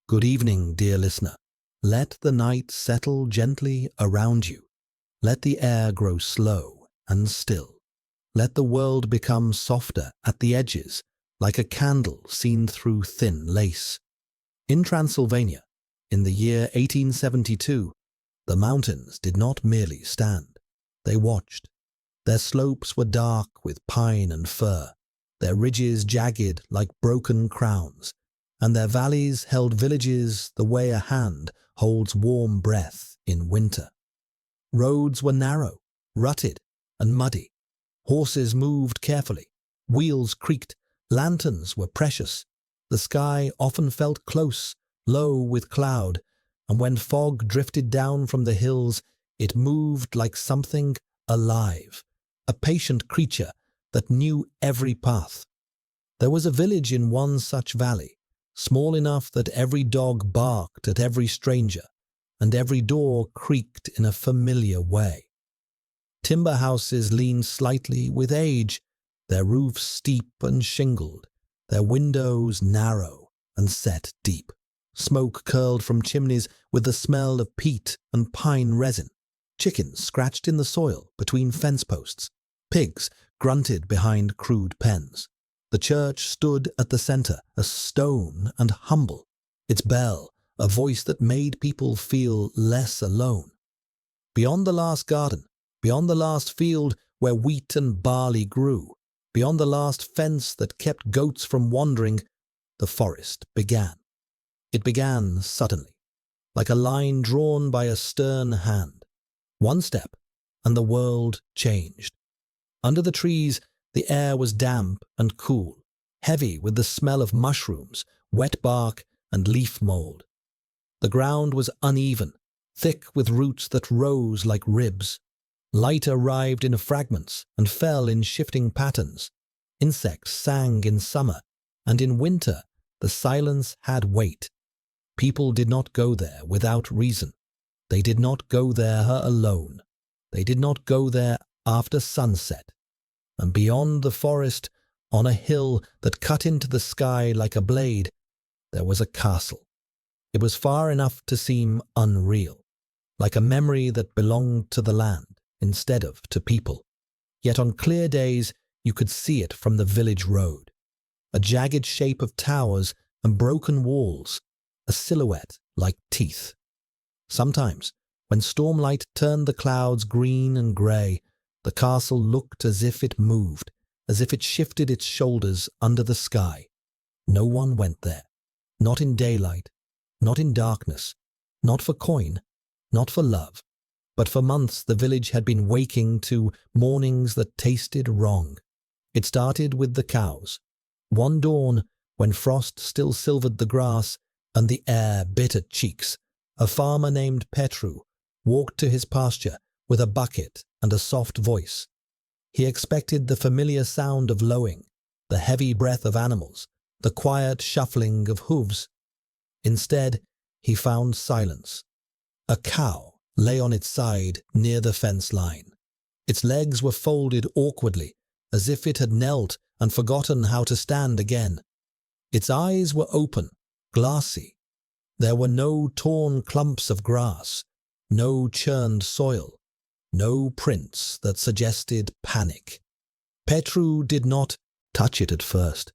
Good evening, dear listener. Let the night settle gently around you. Let the air grow slow and still. Let the world become softer at the edges, like a candle seen through thin lace. In Transylvania, in the year 1872, the mountains did not merely stand. They watched. Their slopes were dark with pine and fir, their ridges jagged like broken crowns, and their valleys held villages the way a hand holds warm breath in winter. Roads were narrow, rutted, and muddy. Horses moved carefully. Wheels creaked. Lanterns were precious. The sky often felt close, low with cloud, and when fog drifted down from the hills, it moved like something alive, a patient creature that knew every path. There was a village in one such valley, small enough that every dog barked at every stranger, and every door creaked in a familiar way. Timber houses leaned slightly with age, their roofs steep and shingled, their windows narrow and set deep. Smoke curled from chimneys with the smell of peat and pine resin. Chickens scratched in the soil between fence posts. Pigs grunted behind crude pens. The church stood at the center, a stone and humble, its bell a voice that made people feel less alone. Beyond the last garden, beyond the last field where wheat and barley grew, beyond the last fence that kept goats from wandering, the forest began. It began suddenly, like a line drawn by a stern hand. One step, and the world changed. Under the trees, the air was damp and cool, heavy with the smell of mushrooms, wet bark, and leaf mold. The ground was uneven, thick with roots that rose like ribs. Light arrived in fragments and fell in shifting patterns. Insects sang in summer, and in winter the silence had weight. People did not go there without reason. They did not go there alone. They did not go there after sunset. And beyond the forest, on a hill that cut into the sky like a blade, there was a castle. It was far enough to seem unreal, like a memory that belonged to the land instead of to people. Yet on clear days, you could see it from the village road. A jagged shape of towers and broken walls, a silhouette like teeth. Sometimes, when stormlight turned the clouds green and grey, the castle looked as if it moved, as if it shifted its shoulders under the sky. No one went there, not in daylight, not in darkness, not for coin, not for love. But for months the village had been waking to mornings that tasted wrong. It started with the cows. One dawn, when frost still silvered the grass and the air bit at cheeks, a farmer named Petru walked to his pasture with a bucket and a soft voice. He expected the familiar sound of lowing, the heavy breath of animals, the quiet shuffling of hooves. Instead, he found silence. A cow lay on its side near the fence line. Its legs were folded awkwardly, as if it had knelt and forgotten how to stand again. Its eyes were open, glassy. There were no torn clumps of grass, no churned soil, no prints that suggested panic. Petru did not touch it at first.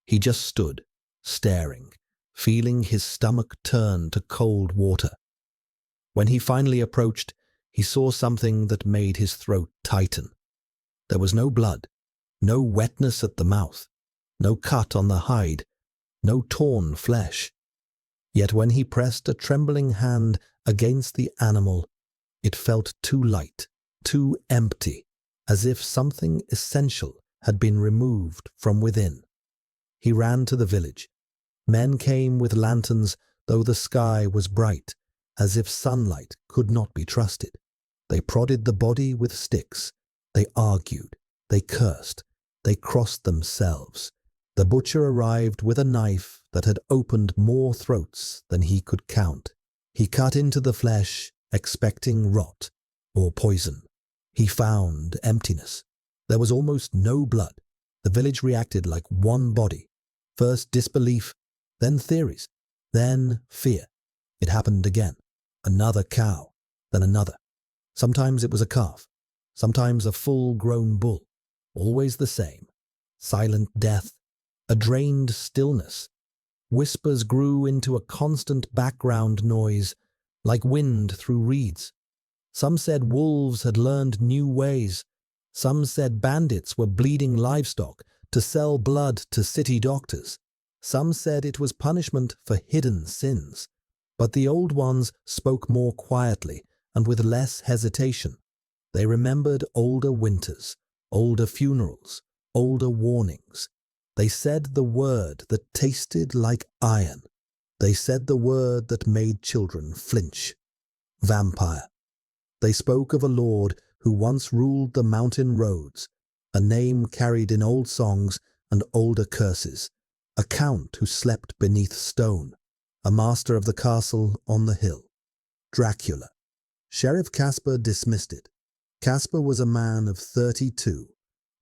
He just stood, staring, feeling his stomach turn to cold water. When he finally approached, he saw something that made his throat tighten. There was no blood, no wetness at the mouth, no cut on the hide, no torn flesh. Yet when he pressed a trembling hand against the animal, it felt too light, too empty, as if something essential had been removed from within. He ran to the village. Men came with lanterns, though the sky was bright, as if sunlight could not be trusted. They prodded the body with sticks. They argued. They cursed. They crossed themselves. The butcher arrived with a knife that had opened more throats than he could count. He cut into the flesh, expecting rot or poison. He found emptiness. There was almost no blood. The village reacted like one body. First disbelief, then theories. Then fear. It happened again. Another cow, then another. Sometimes it was a calf, sometimes a full-grown bull. Always the same. Silent death, a drained stillness. Whispers grew into a constant background noise, like wind through reeds. Some said wolves had learned new ways. Some said bandits were bleeding livestock to sell blood to city doctors. Some said it was punishment for hidden sins. But the old ones spoke more quietly and with less hesitation. They remembered older winters, older funerals, older warnings. They said the word that tasted like iron. They said the word that made children flinch. Vampire. They spoke of a lord who once ruled the mountain roads, a name carried in old songs and older curses, a count who slept beneath stone, a master of the castle on the hill. Dracula. Sheriff Casper dismissed it. Casper was a man of 32,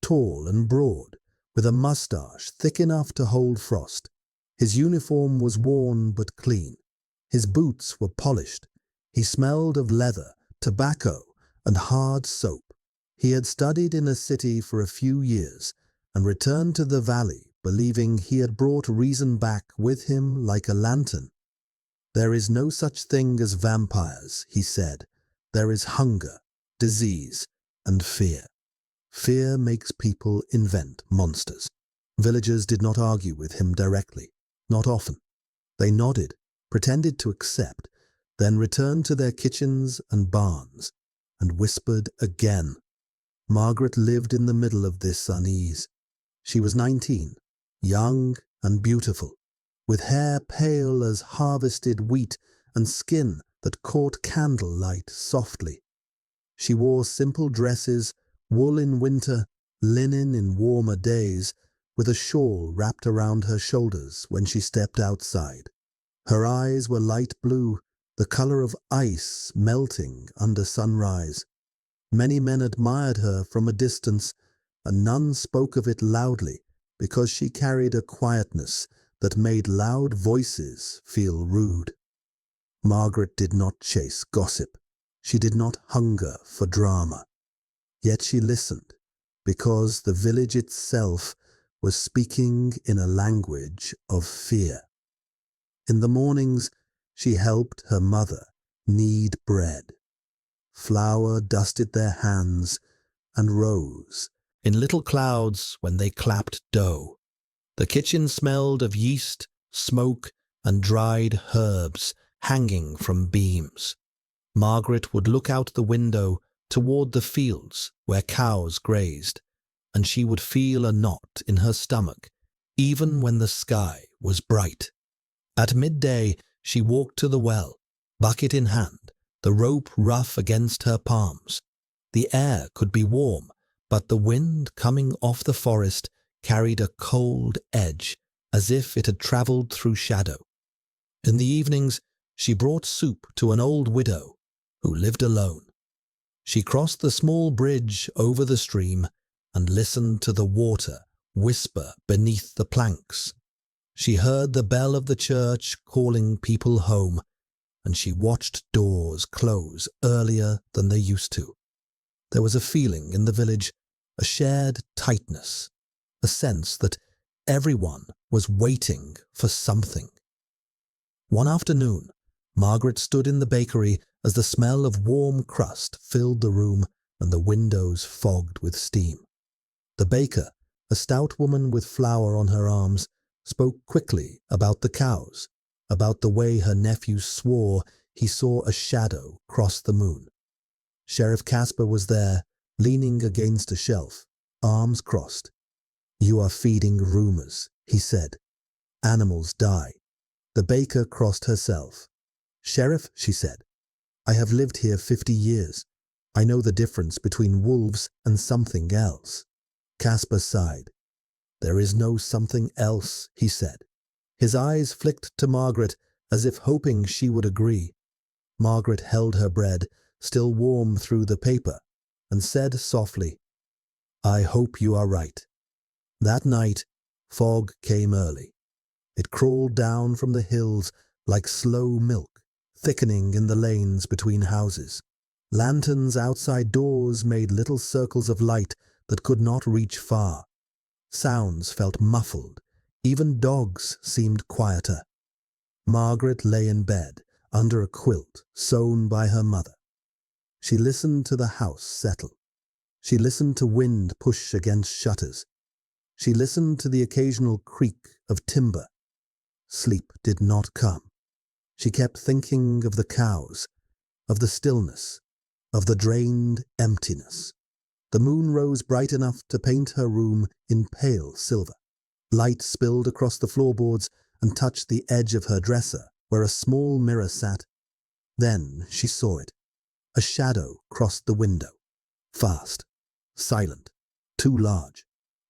tall and broad, with a mustache thick enough to hold frost. His uniform was worn but clean. His boots were polished. He smelled of leather, tobacco, and hard soap. He had studied in a city for a few years and returned to the valley, believing he had brought reason back with him like a lantern. "There is no such thing as vampires," he said. "There is hunger, disease, and fear. Fear makes people invent monsters." Villagers did not argue with him directly, not often. They nodded, pretended to accept, then returned to their kitchens and barns, and whispered again. Margaret lived in the middle of this unease. She was 19, young and beautiful, with hair pale as harvested wheat and skin that caught candlelight softly. She wore simple dresses, wool in winter, linen in warmer days, with a shawl wrapped around her shoulders when she stepped outside. Her eyes were light blue, the color of ice melting under sunrise. Many men admired her from a distance, and none spoke of it loudly because she carried a quietness that made loud voices feel rude. Margaret did not chase gossip. She did not hunger for drama. Yet she listened, because the village itself was speaking in a language of fear. In the mornings, she helped her mother knead bread. Flour dusted their hands and rose in little clouds when they clapped dough. The kitchen smelled of yeast, smoke, and dried herbs hanging from beams. Margaret would look out the window toward the fields where cows grazed, and she would feel a knot in her stomach, even when the sky was bright. At midday, she walked to the well, bucket in hand, the rope rough against her palms. The air could be warm, but the wind coming off the forest carried a cold edge, as if it had traveled through shadow. In the evenings, she brought soup to an old widow who lived alone. She crossed the small bridge over the stream and listened to the water whisper beneath the planks. She heard the bell of the church calling people home, and she watched doors close earlier than they used to. There was a feeling in the village, a shared tightness, a sense that everyone was waiting for something. One afternoon, Margaret stood in the bakery as the smell of warm crust filled the room and the windows fogged with steam. The baker, a stout woman with flour on her arms, spoke quickly about the cows, about the way her nephew swore he saw a shadow cross the moon. Sheriff Casper was there, leaning against a shelf, arms crossed. "You are feeding rumors," he said. "Animals die." The baker crossed herself. "Sheriff," she said, "I have lived here 50 years. I know the difference between wolves and something else." Casper sighed. "There is no something else," he said. His eyes flicked to Margaret as if hoping she would agree. Margaret held her bread, still warm through the paper, and said softly, "I hope you are right." That night, fog came early. It crawled down from the hills like slow milk, thickening in the lanes between houses. Lanterns outside doors made little circles of light that could not reach far. Sounds felt muffled. Even dogs seemed quieter. Margaret lay in bed, under a quilt sewn by her mother. She listened to the house settle. She listened to wind push against shutters. She listened to the occasional creak of timber. Sleep did not come. She kept thinking of the cows, of the stillness, of the drained emptiness. The moon rose bright enough to paint her room in pale silver. Light spilled across the floorboards and touched the edge of her dresser, where a small mirror sat. Then she saw it. A shadow crossed the window. Fast, silent, too large.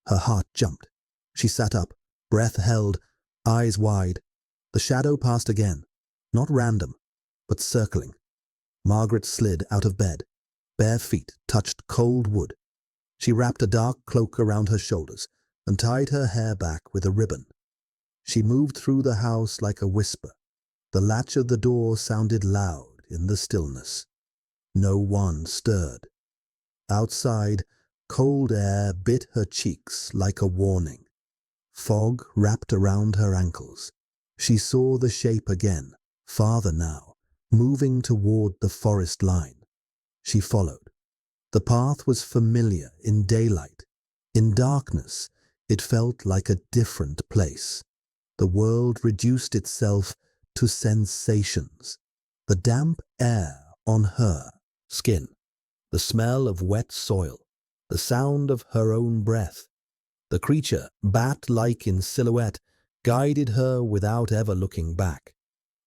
Her heart jumped. She sat up, breath held, eyes wide. The shadow passed again, not random, but circling. Margaret slid out of bed. Bare feet touched cold wood. She wrapped a dark cloak around her shoulders and tied her hair back with a ribbon. She moved through the house like a whisper. The latch of the door sounded loud in the stillness. No one stirred. Outside, cold air bit her cheeks like a warning. Fog wrapped around her ankles. She saw the shape again, farther now, moving toward the forest line. She followed. The path was familiar in daylight. In darkness, it felt like a different place. The world reduced itself to sensations. The damp air on her skin, the smell of wet soil, the sound of her own breath. The creature, bat-like in silhouette, guided her without ever looking back.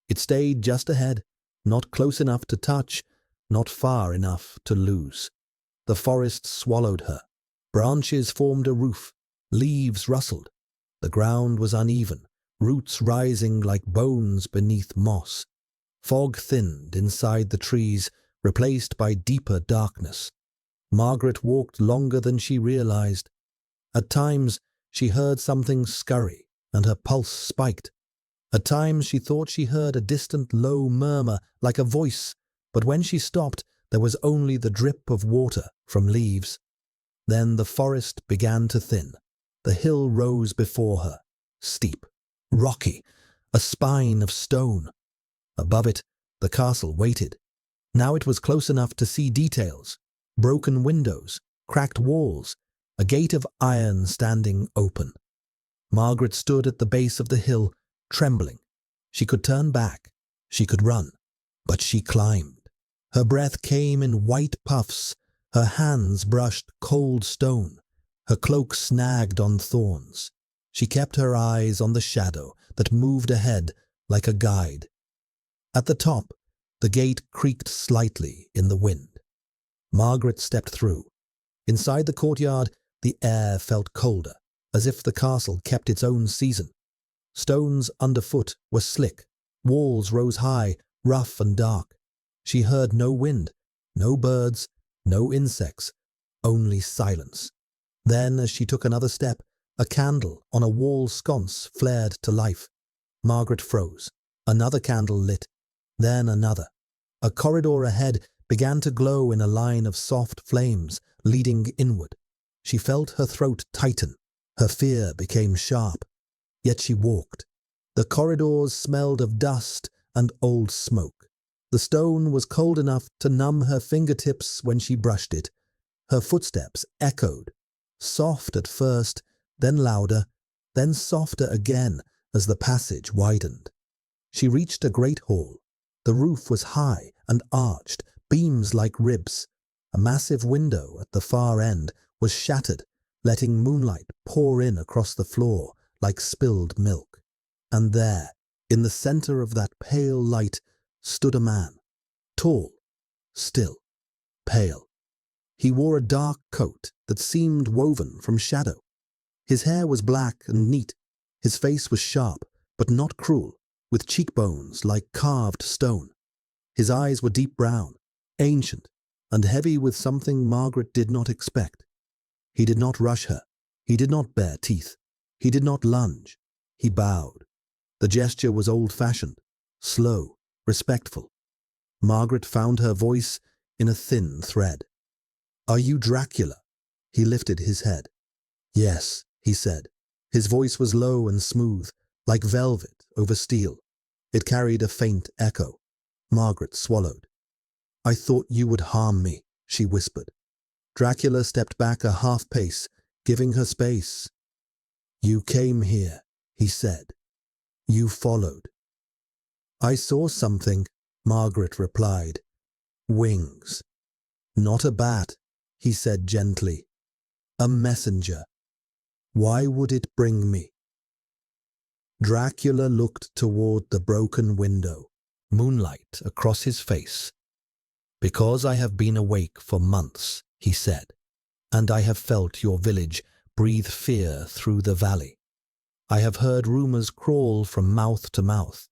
It stayed just ahead, not close enough to touch, not far enough to lose. The forest swallowed her. Branches formed a roof. Leaves rustled. The ground was uneven, roots rising like bones beneath moss. Fog thinned inside the trees, replaced by deeper darkness. Margaret walked longer than she realized. At times, she heard something scurry, and her pulse spiked. At times, she thought she heard a distant low murmur like a voice, but when she stopped, there was only the drip of water from leaves. Then the forest began to thin. The hill rose before her, steep, rocky, a spine of stone. Above it, the castle waited. Now it was close enough to see details: broken windows, cracked walls, a gate of iron standing open. Margaret stood at the base of the hill, trembling. She could turn back, she could run, but she climbed. Her breath came in white puffs, her hands brushed cold stone, her cloak snagged on thorns. She kept her eyes on the shadow that moved ahead like a guide. At the top, the gate creaked slightly in the wind. Margaret stepped through. Inside the courtyard, the air felt colder, as if the castle kept its own season. Stones underfoot were slick. Walls rose high, rough and dark. She heard no wind, no birds, no insects, only silence. Then, as she took another step, a candle on a wall sconce flared to life. Margaret froze. Another candle lit. Then another. A corridor ahead began to glow in a line of soft flames, leading inward. She felt her throat tighten. Her fear became sharp. Yet she walked. The corridors smelled of dust and old smoke. The stone was cold enough to numb her fingertips when she brushed it. Her footsteps echoed, soft at first, then louder, then softer again as the passage widened. She reached a great hall. The roof was high and arched, beams like ribs. A massive window at the far end was shattered, letting moonlight pour in across the floor like spilled milk. And there, in the center of that pale light, stood a man, tall, still, pale. He wore a dark coat that seemed woven from shadow. His hair was black and neat. His face was sharp, but not cruel, with cheekbones like carved stone. His eyes were deep brown, ancient, and heavy with something Margaret did not expect. He did not rush her. He did not bare teeth. He did not lunge. He bowed. The gesture was old-fashioned, slow, respectful. Margaret found her voice in a thin thread. "Are you Dracula?" He lifted his head. "Yes," he said. His voice was low and smooth, like velvet over steel. It carried a faint echo. Margaret swallowed. "I thought you would harm me," she whispered. Dracula stepped back a half-pace, giving her space. "You came here," he said. "You followed." "I saw something," Margaret replied. "Wings." "Not a bat," he said gently. "A messenger. Why would it bring me?" Dracula looked toward the broken window, moonlight across his face. "Because I have been awake for months," he said, "and I have felt your village breathe fear through the valley. I have heard rumors crawl from mouth to mouth,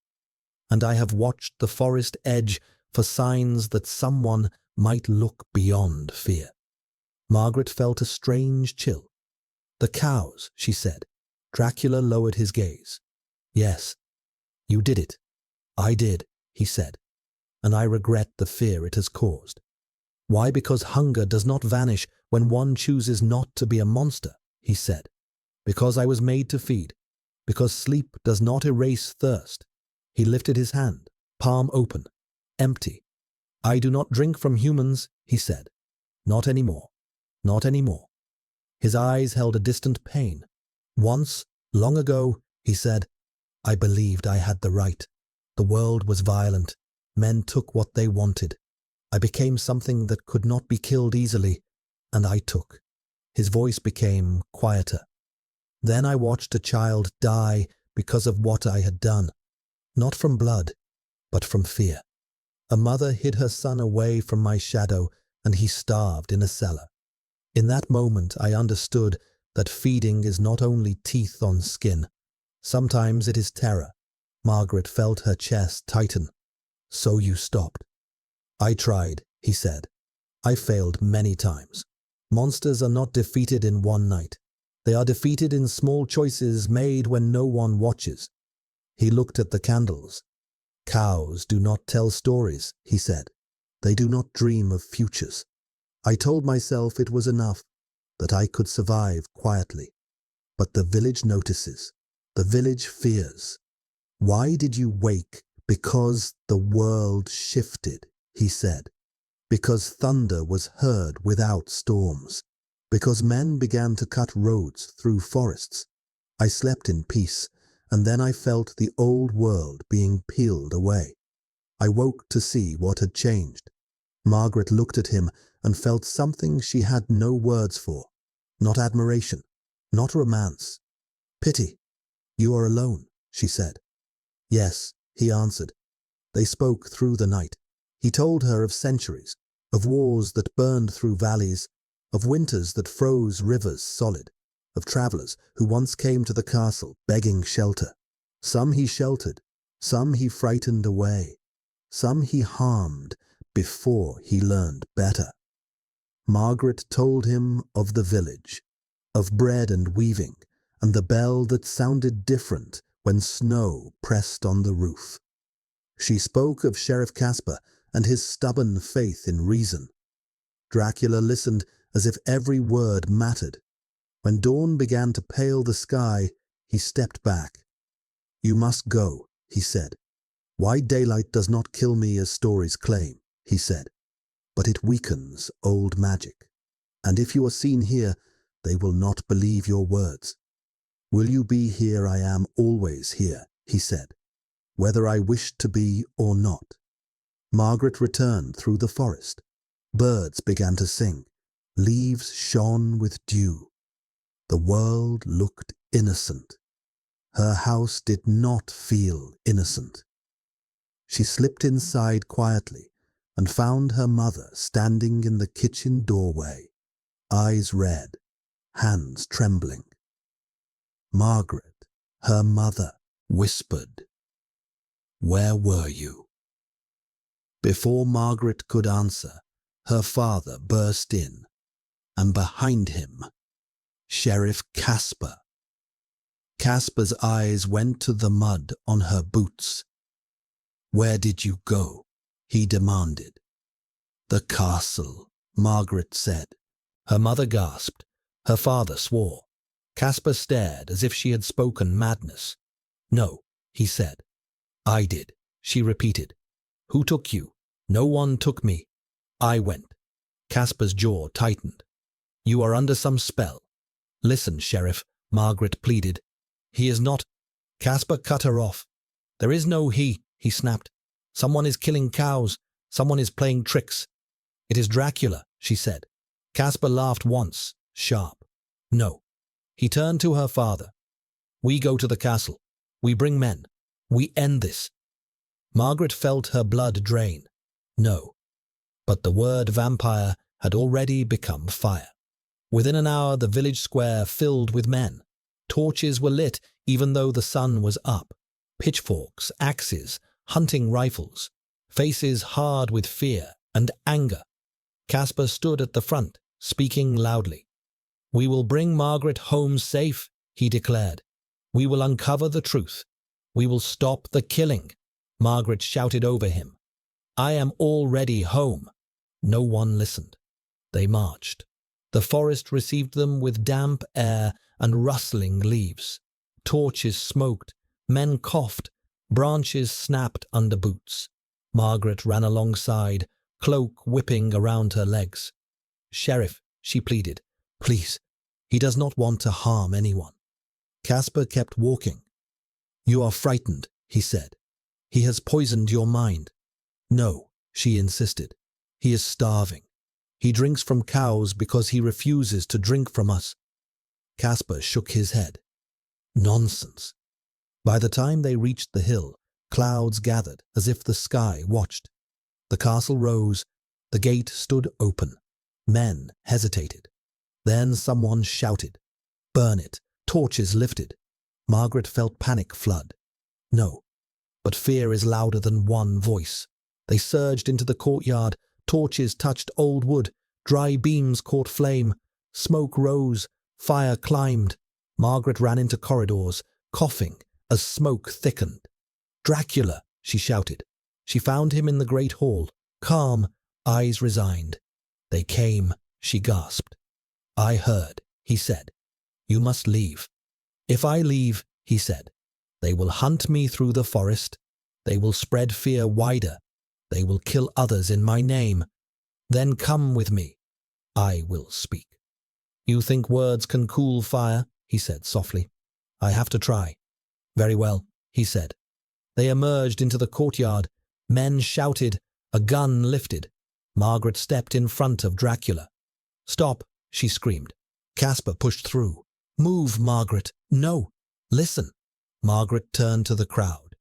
and I have watched the forest edge for signs that someone might look beyond fear." Margaret felt a strange chill. "The cows," she said. Dracula lowered his gaze. "Yes, you did it." "I did," he said, "and I regret the fear it has caused." "Why? Because hunger does not vanish when one chooses not to be a monster," he said. "Because I was made to feed. Because sleep does not erase thirst." He lifted his hand, palm open, empty. "I do not drink from humans," he said. "Not anymore. Not anymore." His eyes held a distant pain. "Once, long ago," he said, "I believed I had the right. The world was violent. Men took what they wanted. I became something that could not be killed easily, and I took." His voice became quieter. "Then I watched a child die because of what I had done. Not from blood, but from fear. A mother hid her son away from my shadow, and he starved in a cellar. In that moment I understood that feeding is not only teeth on skin. Sometimes it is terror." Margaret felt her chest tighten. "So you stopped." "I tried," he said. "I failed many times. Monsters are not defeated in one night. They are defeated in small choices made when no one watches." He looked at the candles. "Cows do not tell stories," he said. "They do not dream of futures. I told myself it was enough, that I could survive quietly. But the village notices. The village fears." "Why did you wake?" "Because the world shifted," he said. "Because thunder was heard without storms. Because men began to cut roads through forests. I slept in peace, and then I felt the old world being peeled away. I woke to see what had changed." Margaret looked at him and felt something she had no words for. Not admiration, not romance. "Pity. You are alone," she said. "Yes," he answered. They spoke through the night. He told her of centuries, of wars that burned through valleys, of winters that froze rivers solid, of travelers who once came to the castle begging shelter. Some he sheltered, some he frightened away, some he harmed before he learned better. Margaret told him of the village, of bread and weaving, and the bell that sounded different when snow pressed on the roof. She spoke of Sheriff Casper and his stubborn faith in reason. Dracula listened as if every word mattered. When dawn began to pale the sky, he stepped back. "You must go," he said. "Why daylight does not kill me as stories claim," he said, "but it weakens old magic. And if you are seen here, they will not believe your words. Will you be here? I am always here," he said, "whether I wish to be or not." Margaret returned through the forest. Birds began to sing. Leaves shone with dew. The world looked innocent. Her house did not feel innocent. She slipped inside quietly and found her mother standing in the kitchen doorway, eyes red, hands trembling. Margaret, her mother, whispered, "Where were you?" Before Margaret could answer, her father burst in, and behind him, Sheriff Casper. Casper's eyes went to the mud on her boots. Where did you go? He demanded. The castle, Margaret said. Her mother gasped. Her father swore. Caspar stared as if she had spoken madness. No, he said. I did, she repeated. Who took you? No one took me. I went. Caspar's jaw tightened. You are under some spell. Listen, Sheriff, Margaret pleaded. He is not. Caspar cut her off. There is no he snapped. Someone is killing cows. Someone is playing tricks. It is Dracula, she said. Caspar laughed once, sharp. No. He turned to her father. We go to the castle. We bring men. We end this. Margaret felt her blood drain. No. But the word vampire had already become fire. Within an hour the village square filled with men. Torches were lit even though the sun was up. Pitchforks, axes, hunting rifles. Faces hard with fear and anger. Caspar stood at the front, speaking loudly. We will bring Margaret home safe, he declared. We will uncover the truth. We will stop the killing. Margaret shouted over him. I am already home. No one listened. They marched. The forest received them with damp air and rustling leaves. Torches smoked. Men coughed. Branches snapped under boots. Margaret ran alongside, cloak whipping around her legs. Sheriff, she pleaded, please. He does not want to harm anyone. Caspar kept walking. You are frightened, he said. He has poisoned your mind. No, she insisted. He is starving. He drinks from cows because he refuses to drink from us. Caspar shook his head. Nonsense. By the time they reached the hill, clouds gathered as if the sky watched. The castle rose. The gate stood open. Men hesitated. Then someone shouted. Burn it. Torches lifted. Margaret felt panic flood. No, but fear is louder than one voice. They surged into the courtyard. Torches touched old wood. Dry beams caught flame. Smoke rose. Fire climbed. Margaret ran into corridors, coughing as smoke thickened. Dracula, she shouted. She found him in the great hall, calm, eyes resigned. They came, she gasped. I heard, he said. You must leave. If I leave, he said, they will hunt me through the forest. They will spread fear wider. They will kill others in my name. Then come with me. I will speak. You think words can cool fire? He said softly. I have to try. Very well, he said. They emerged into the courtyard. Men shouted. A gun lifted. Margaret stepped in front of Dracula. Stop, she screamed. Caspar pushed through. Move, Margaret. No. Listen. Margaret turned to the crowd.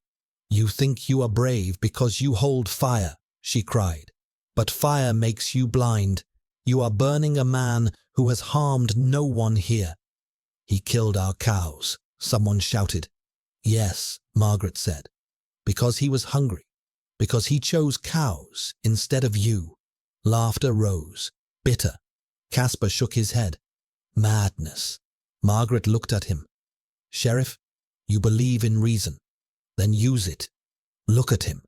You think you are brave because you hold fire, she cried. But fire makes you blind. You are burning a man who has harmed no one here. He killed our cows, someone shouted. Yes, Margaret said. Because he was hungry. Because he chose cows instead of you. Laughter rose, bitter. Caspar shook his head. Madness. Margaret looked at him. Sheriff, you believe in reason. Then use it. Look at him.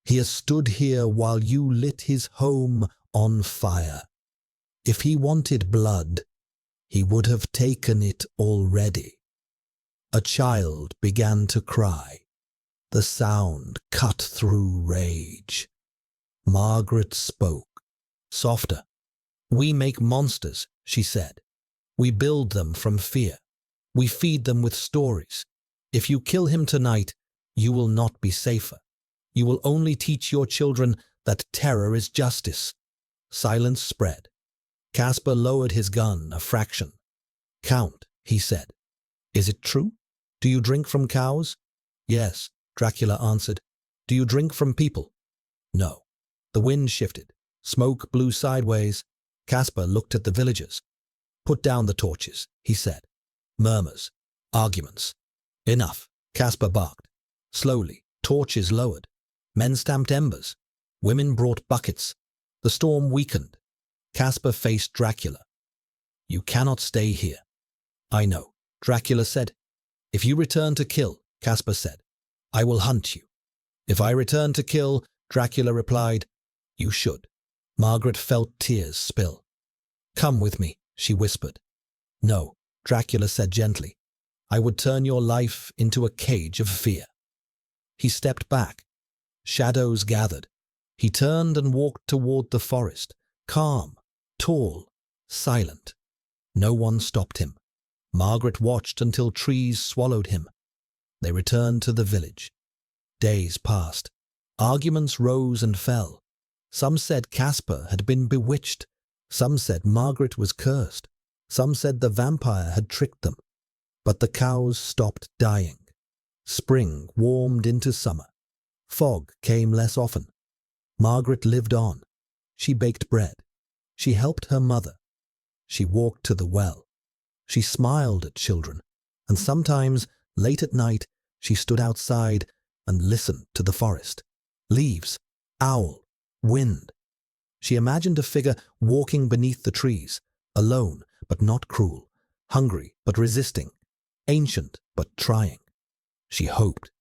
He has stood here while you lit his home on fire. If he wanted blood, he would have taken it already. A child began to cry. The sound cut through rage. Margaret spoke, softer. We make monsters, she said. We build them from fear. We feed them with stories. If you kill him tonight, you will not be safer. You will only teach your children that terror is justice. Silence spread. Caspar lowered his gun a fraction. Count, he said. Is it true? Do you drink from cows? Yes, Dracula answered. Do you drink from people? No. The wind shifted. Smoke blew sideways. Caspar looked at the villagers. Put down the torches, he said. Murmurs. Arguments. Enough, Caspar barked. Slowly, torches lowered. Men stamped embers. Women brought buckets. The storm weakened. Caspar faced Dracula. You cannot stay here. I know, Dracula said. If you return to kill, Caspar said, I will hunt you. "If I return to kill," Dracula replied, "you should." Margaret felt tears spill. "Come with me," she whispered. "No," Dracula said gently. "I would turn your life into a cage of fear." He stepped back. Shadows gathered. He turned and walked toward the forest, calm, tall, silent. No one stopped him. Margaret watched until trees swallowed him. They returned to the village. Days passed. Arguments rose and fell. Some said Caspar had been bewitched. Some said Margaret was cursed. Some said the vampire had tricked them. But the cows stopped dying. Spring warmed into summer. Fog came less often. Margaret lived on. She baked bread. She helped her mother. She walked to the well. She smiled at children. And sometimes, late at night, she stood outside and listened to the forest. Leaves, owl, wind. She imagined a figure walking beneath the trees, alone but not cruel, hungry but resisting, ancient but trying. She hoped.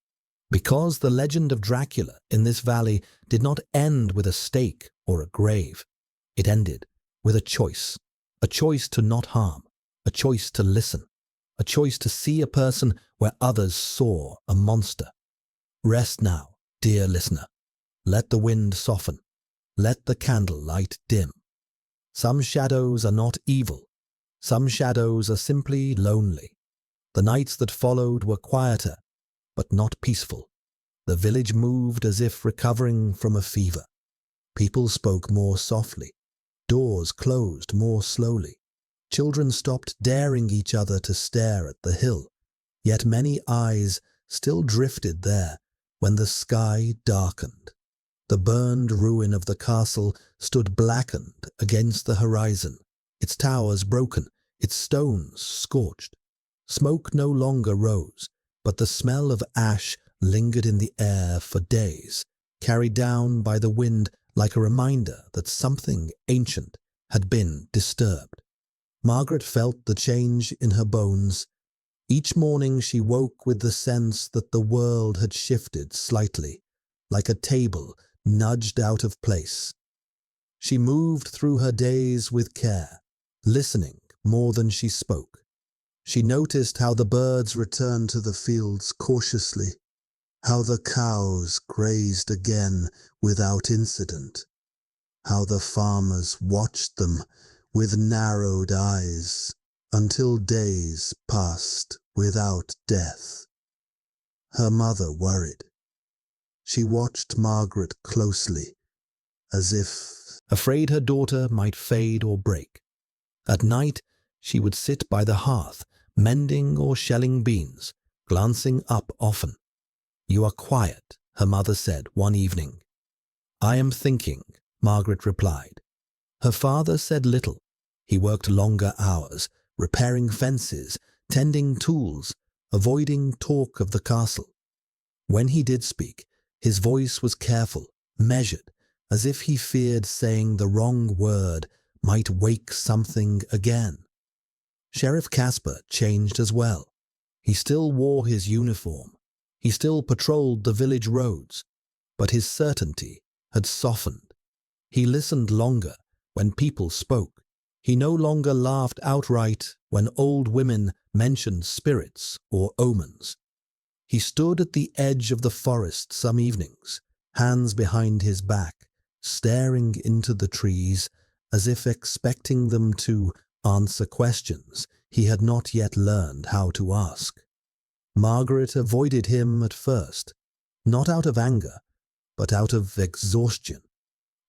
Because the legend of Dracula in this valley did not end with a stake or a grave. It ended with a choice to not harm, a choice to listen, a choice to see a person where others saw a monster. Rest now, dear listener. Let the wind soften. Let the candlelight dim. Some shadows are not evil. Some shadows are simply lonely. The nights that followed were quieter, but not peaceful. The village moved as if recovering from a fever. People spoke more softly. Doors closed more slowly. Children stopped daring each other to stare at the hill. Yet many eyes still drifted there when the sky darkened. The burned ruin of the castle stood blackened against the horizon, its towers broken, its stones scorched. Smoke no longer rose, but the smell of ash lingered in the air for days, carried down by the wind like a reminder that something ancient had been disturbed. Margaret felt the change in her bones. Each morning she woke with the sense that the world had shifted slightly, like a table nudged out of place. She moved through her days with care, listening more than she spoke. She noticed how the birds returned to the fields cautiously, how the cows grazed again without incident, how the farmers watched them with narrowed eyes until days passed without death. Her mother worried. She watched Margaret closely, as if afraid her daughter might fade or break. At night, she would sit by the hearth, mending or shelling beans, glancing up often. "You are quiet," her mother said one evening. "I am thinking," Margaret replied. Her father said little. He worked longer hours, repairing fences, tending tools, avoiding talk of the castle. When he did speak, his voice was careful, measured, as if he feared saying the wrong word might wake something again. Sheriff Caspar changed as well. He still wore his uniform. He still patrolled the village roads, but his certainty had softened. He listened longer when people spoke. He no longer laughed outright when old women mentioned spirits or omens. He stood at the edge of the forest some evenings, hands behind his back, staring into the trees as if expecting them to answer questions he had not yet learned how to ask. Margaret avoided him at first, not out of anger, but out of exhaustion.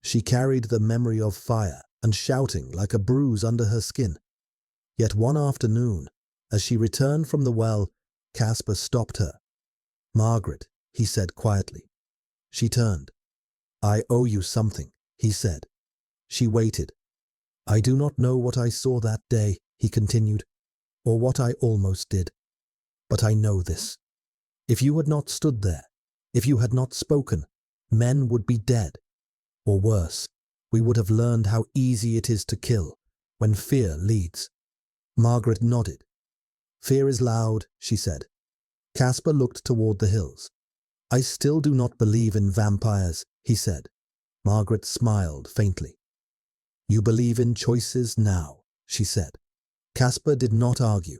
She carried the memory of fire and shouting like a bruise under her skin. Yet one afternoon, as she returned from the well, Caspar stopped her. "Margaret," he said quietly. She turned. "I owe you something," he said. She waited. "I do not know what I saw that day," he continued, "or what I almost did. But I know this. If you had not stood there, if you had not spoken, men would be dead. Or worse, we would have learned how easy it is to kill when fear leads." Margaret nodded. "Fear is loud," she said. Caspar looked toward the hills. "I still do not believe in vampires," he said. Margaret smiled faintly. "You believe in choices now," she said. Caspar did not argue.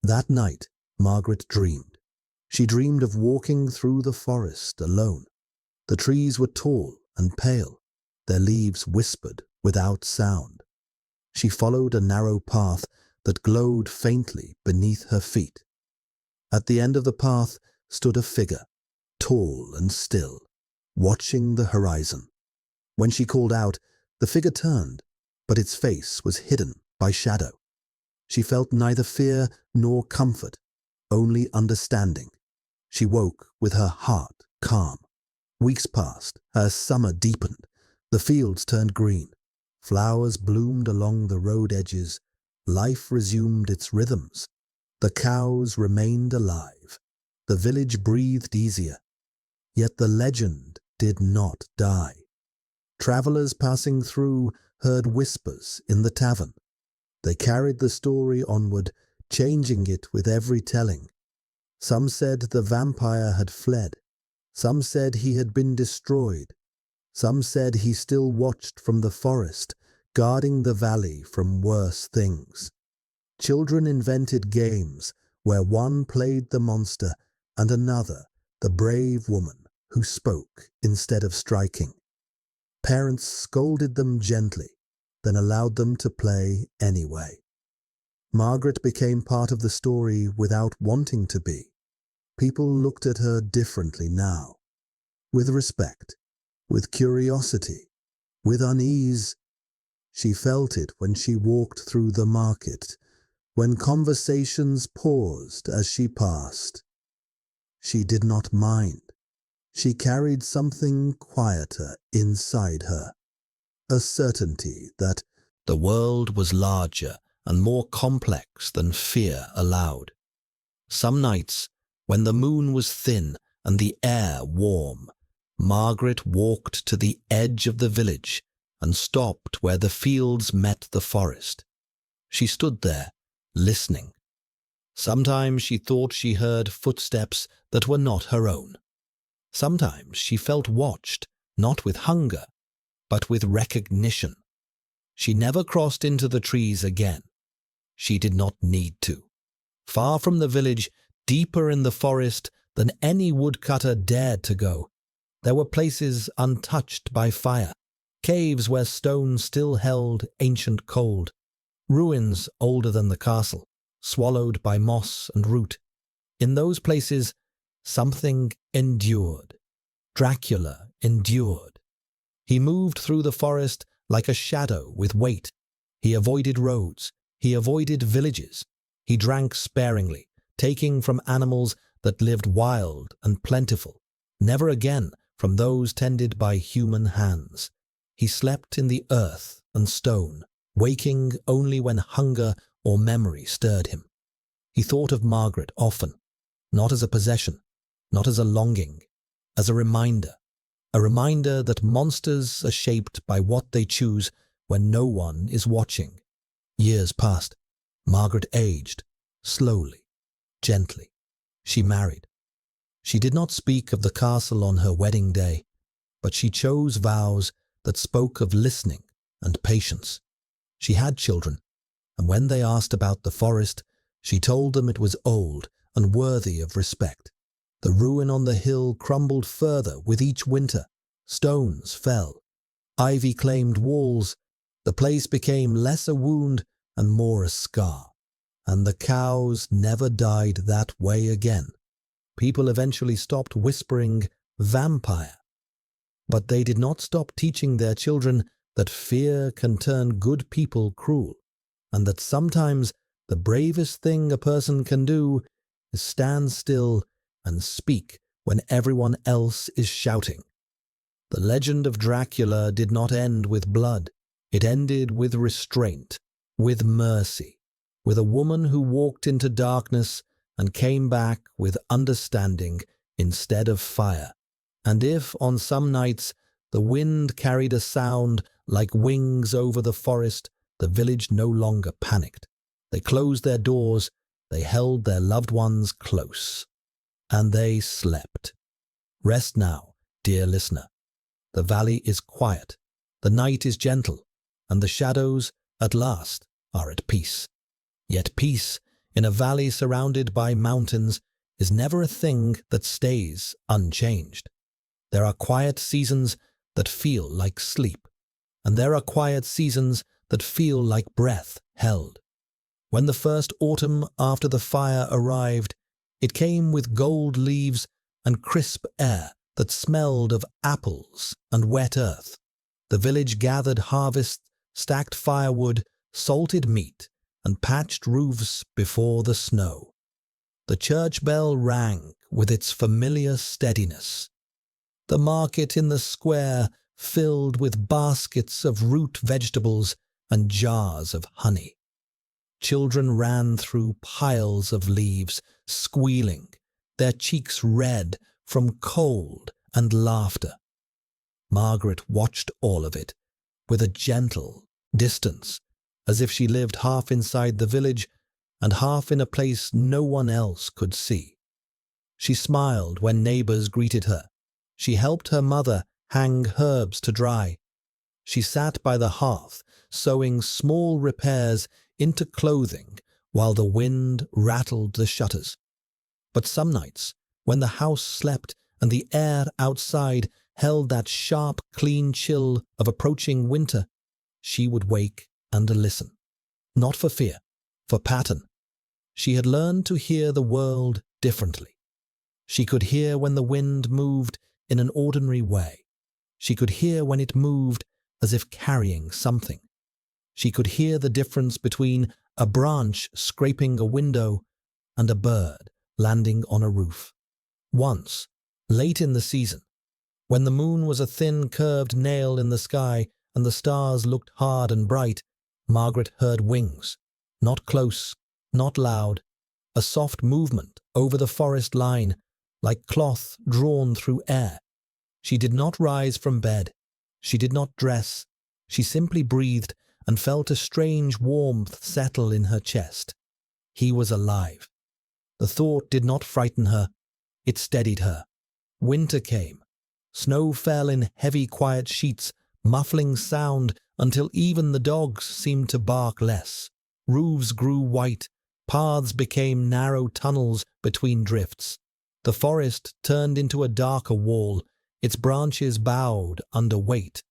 That night, Margaret dreamed. She dreamed of walking through the forest alone. The trees were tall and pale. Their leaves whispered without sound. She followed a narrow path that glowed faintly beneath her feet. At the end of the path stood a figure, tall and still, watching the horizon. When she called out, the figure turned, but its face was hidden by shadow. She felt neither fear nor comfort, only understanding. She woke with her heart calm. Weeks passed, her summer deepened. The fields turned green. Flowers bloomed along the road edges. Life resumed its rhythms. The cows remained alive. The village breathed easier. Yet the legend did not die. Travelers passing through heard whispers in the tavern. They carried the story onward, changing it with every telling. Some said the vampire had fled. Some said he had been destroyed. Some said he still watched from the forest, guarding the valley from worse things. Children invented games where one played the monster and another the brave woman who spoke instead of striking. Parents scolded them gently, then allowed them to play anyway. Margaret became part of the story without wanting to be. People looked at her differently now, with respect, with curiosity, with unease. She felt it when she walked through the market, when conversations paused as she passed. She did not mind. She carried something quieter inside her, a certainty that the world was larger and more complex than fear allowed. Some nights, when the moon was thin and the air warm, Margaret walked to the edge of the village and stopped where the fields met the forest. She stood there, listening. Sometimes she thought she heard footsteps that were not her own. Sometimes she felt watched, not with hunger, but with recognition. She never crossed into the trees again. She did not need to. Far from the village, deeper in the forest than any woodcutter dared to go, there were places untouched by fire, caves where stone still held ancient cold, ruins older than the castle, swallowed by moss and root. In those places, something endured. Dracula endured. He moved through the forest like a shadow with weight. He avoided roads. He avoided villages. He drank sparingly, taking from animals that lived wild and plentiful, never again from those tended by human hands. He slept in the earth and stone, waking only when hunger or memory stirred him. He thought of Margaret often, not as a possession, not as a longing, as a reminder that monsters are shaped by what they choose when no one is watching. Years passed. Margaret aged, slowly, gently. She married. She did not speak of the castle on her wedding day, but she chose vows that spoke of listening and patience. She had children, and when they asked about the forest, she told them it was old and worthy of respect. The ruin on the hill crumbled further with each winter. Stones fell. Ivy claimed walls. The place became less a wound and more a scar. And the cows never died that way again. People eventually stopped whispering vampire. But they did not stop teaching their children that fear can turn good people cruel, and that sometimes the bravest thing a person can do is stand still and speak when everyone else is shouting. The legend of Dracula did not end with blood. It ended with restraint, with mercy, with a woman who walked into darkness and came back with understanding instead of fire. And if, on some nights, the wind carried a sound like wings over the forest, the village no longer panicked. They closed their doors, they held their loved ones close, and they slept. Rest now, dear listener. The valley is quiet, the night is gentle, and the shadows, at last, are at peace. Yet peace, in a valley surrounded by mountains, is never a thing that stays unchanged. There are quiet seasons that feel like sleep, and there are quiet seasons that feel like breath held. When the first autumn after the fire arrived, it came with gold leaves and crisp air that smelled of apples and wet earth. The village gathered harvests, stacked firewood, salted meat, and patched roofs before the snow. The church bell rang with its familiar steadiness. The market in the square filled with baskets of root vegetables and jars of honey. Children ran through piles of leaves, squealing, their cheeks red from cold and laughter. Margaret watched all of it with a gentle distance, as if she lived half inside the village and half in a place no one else could see. She smiled when neighbors greeted her. She helped her mother hang herbs to dry. She sat by the hearth, sewing small repairs into clothing while the wind rattled the shutters. But some nights, when the house slept and the air outside held that sharp, clean chill of approaching winter, she would wake and listen. Not for fear, for pattern. She had learned to hear the world differently. She could hear when the wind moved in an ordinary way. She could hear when it moved as if carrying something. She could hear the difference between a branch scraping a window and a bird landing on a roof. Once, late in the season, when the moon was a thin curved nail in the sky and the stars looked hard and bright, Margaret heard wings, not close, not loud, a soft movement over the forest line, like cloth drawn through air. She did not rise from bed. She did not dress. She simply breathed and felt a strange warmth settle in her chest. He was alive. The thought did not frighten her. It steadied her. Winter came. Snow fell in heavy, quiet sheets, muffling sound until even the dogs seemed to bark less. Roofs grew white. Paths became narrow tunnels between drifts. The forest turned into a darker wall. Its branches bowed under weight.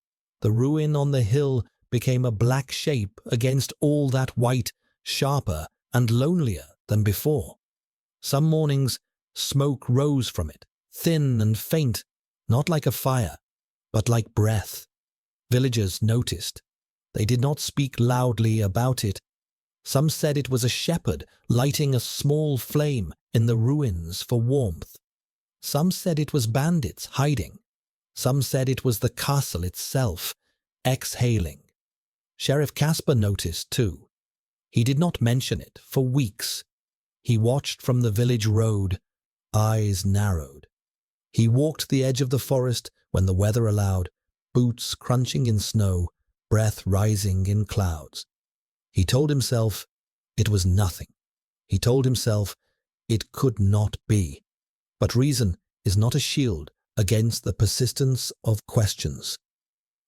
The ruin on the hill became a black shape against all that white, sharper and lonelier than before. Some mornings, smoke rose from it, thin and faint, not like a fire, but like breath. Villagers noticed. They did not speak loudly about it. Some said it was a shepherd lighting a small flame in the ruins for warmth. Some said it was bandits hiding. Some said it was the castle itself, exhaling. Sheriff Casper noticed too. He did not mention it for weeks. He watched from the village road, eyes narrowed. He walked the edge of the forest when the weather allowed, boots crunching in snow, breath rising in clouds. He told himself it was nothing. He told himself it could not be. But reason is not a shield against the persistence of questions.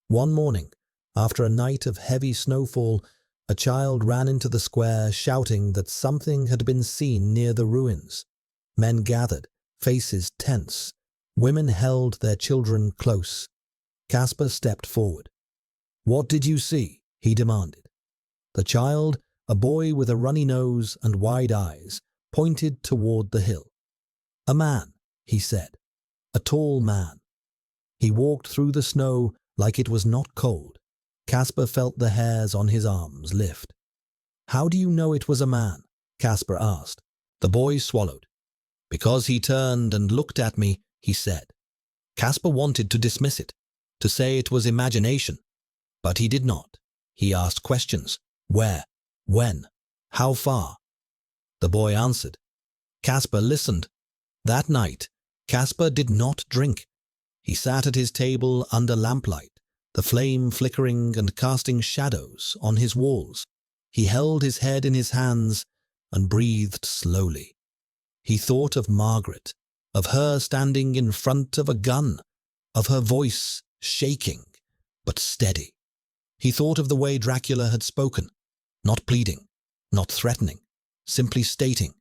One morning, after a night of heavy snowfall, a child ran into the square shouting that something had been seen near the ruins. Men gathered, faces tense. Women held their children close. Casper stepped forward. "What did you see?" he demanded. The child, a boy with a runny nose and wide eyes, pointed toward the hill. "A man," he said. "A tall man." He walked through the snow like it was not cold. Casper felt the hairs on his arms lift. "How do you know it was a man?" Casper asked. The boy swallowed. "Because he turned and looked at me," he said. Casper wanted to dismiss it, to say it was imagination, but he did not. He asked questions. Where? When? How far? The boy answered. Casper listened. That night, Casper did not drink. He sat at his table under lamplight, the flame flickering and casting shadows on his walls. He held his head in his hands and breathed slowly. He thought of Margaret of her standing in front of a gun, of her voice shaking, but steady. He thought of the way Dracula had spoken, not pleading, not threatening, simply stating,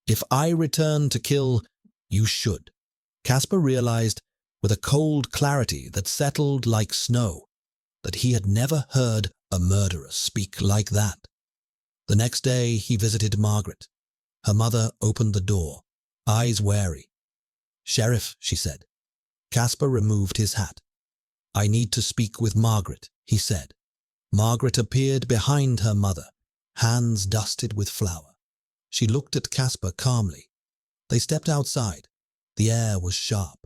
"If I return to kill, you should." Caspar realized, with a cold clarity that settled like snow, that he had never heard a murderer speak like that. The next day he visited Margaret. Her mother opened the door, eyes wary. "Sheriff," she said. Caspar removed his hat. "I need to speak with Margaret," he said. Margaret appeared behind her mother, hands dusted with flour. She looked at Caspar calmly. They stepped outside. The air was sharp.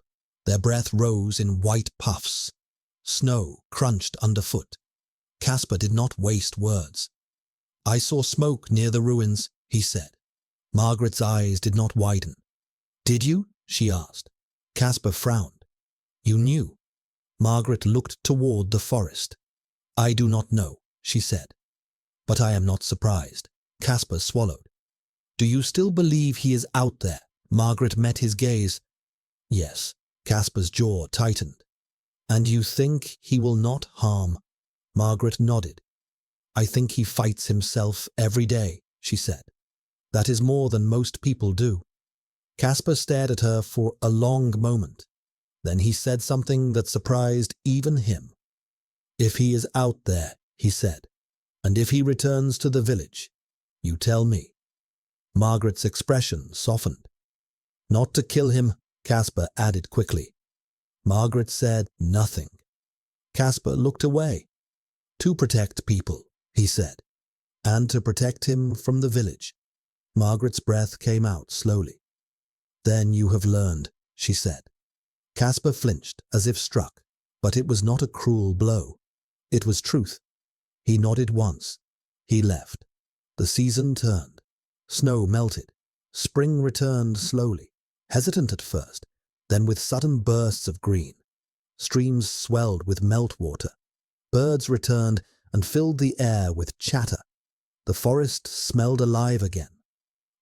Their breath rose in white puffs. Snow crunched underfoot. Caspar did not waste words. "I saw smoke near the ruins," he said. Margaret's eyes did not widen. "Did you?" she asked. Caspar frowned. "You knew?" Margaret looked toward the forest. "I do not know," she said. "But I am not surprised." Caspar swallowed. "Do you still believe he is out there?" Margaret met his gaze. "Yes." Caspar's jaw tightened. "And you think he will not harm?" Margaret nodded. "I think he fights himself every day," she said. "That is more than most people do." Caspar stared at her for a long moment. Then he said something that surprised even him. "If he is out there," he said, "and if he returns to the village, you tell me." Margaret's expression softened. "Not to kill him," Caspar added quickly. Margaret said nothing. Caspar looked away. "To protect people," he said, "and to protect him from the village." Margaret's breath came out slowly. "Then you have learned," she said. Caspar flinched as if struck, but it was not a cruel blow. It was truth. He nodded once. He left. The season turned. Snow melted. Spring returned slowly, hesitant at first, then with sudden bursts of green. Streams swelled with meltwater. Birds returned and filled the air with chatter. The forest smelled alive again.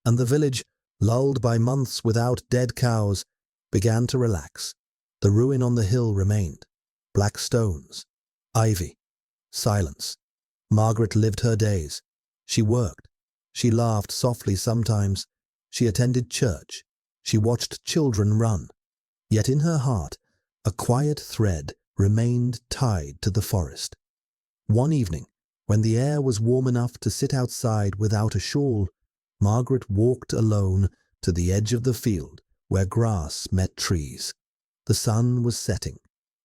And the village, lulled by months without dead cows, began to relax. The ruin on the hill remained. Black stones, ivy, silence. Margaret lived her days. She worked. She laughed softly sometimes. She attended church. She watched children run. Yet in her heart, a quiet thread remained tied to the forest. One evening, when the air was warm enough to sit outside without a shawl, Margaret walked alone to the edge of the field where grass met trees. The sun was setting.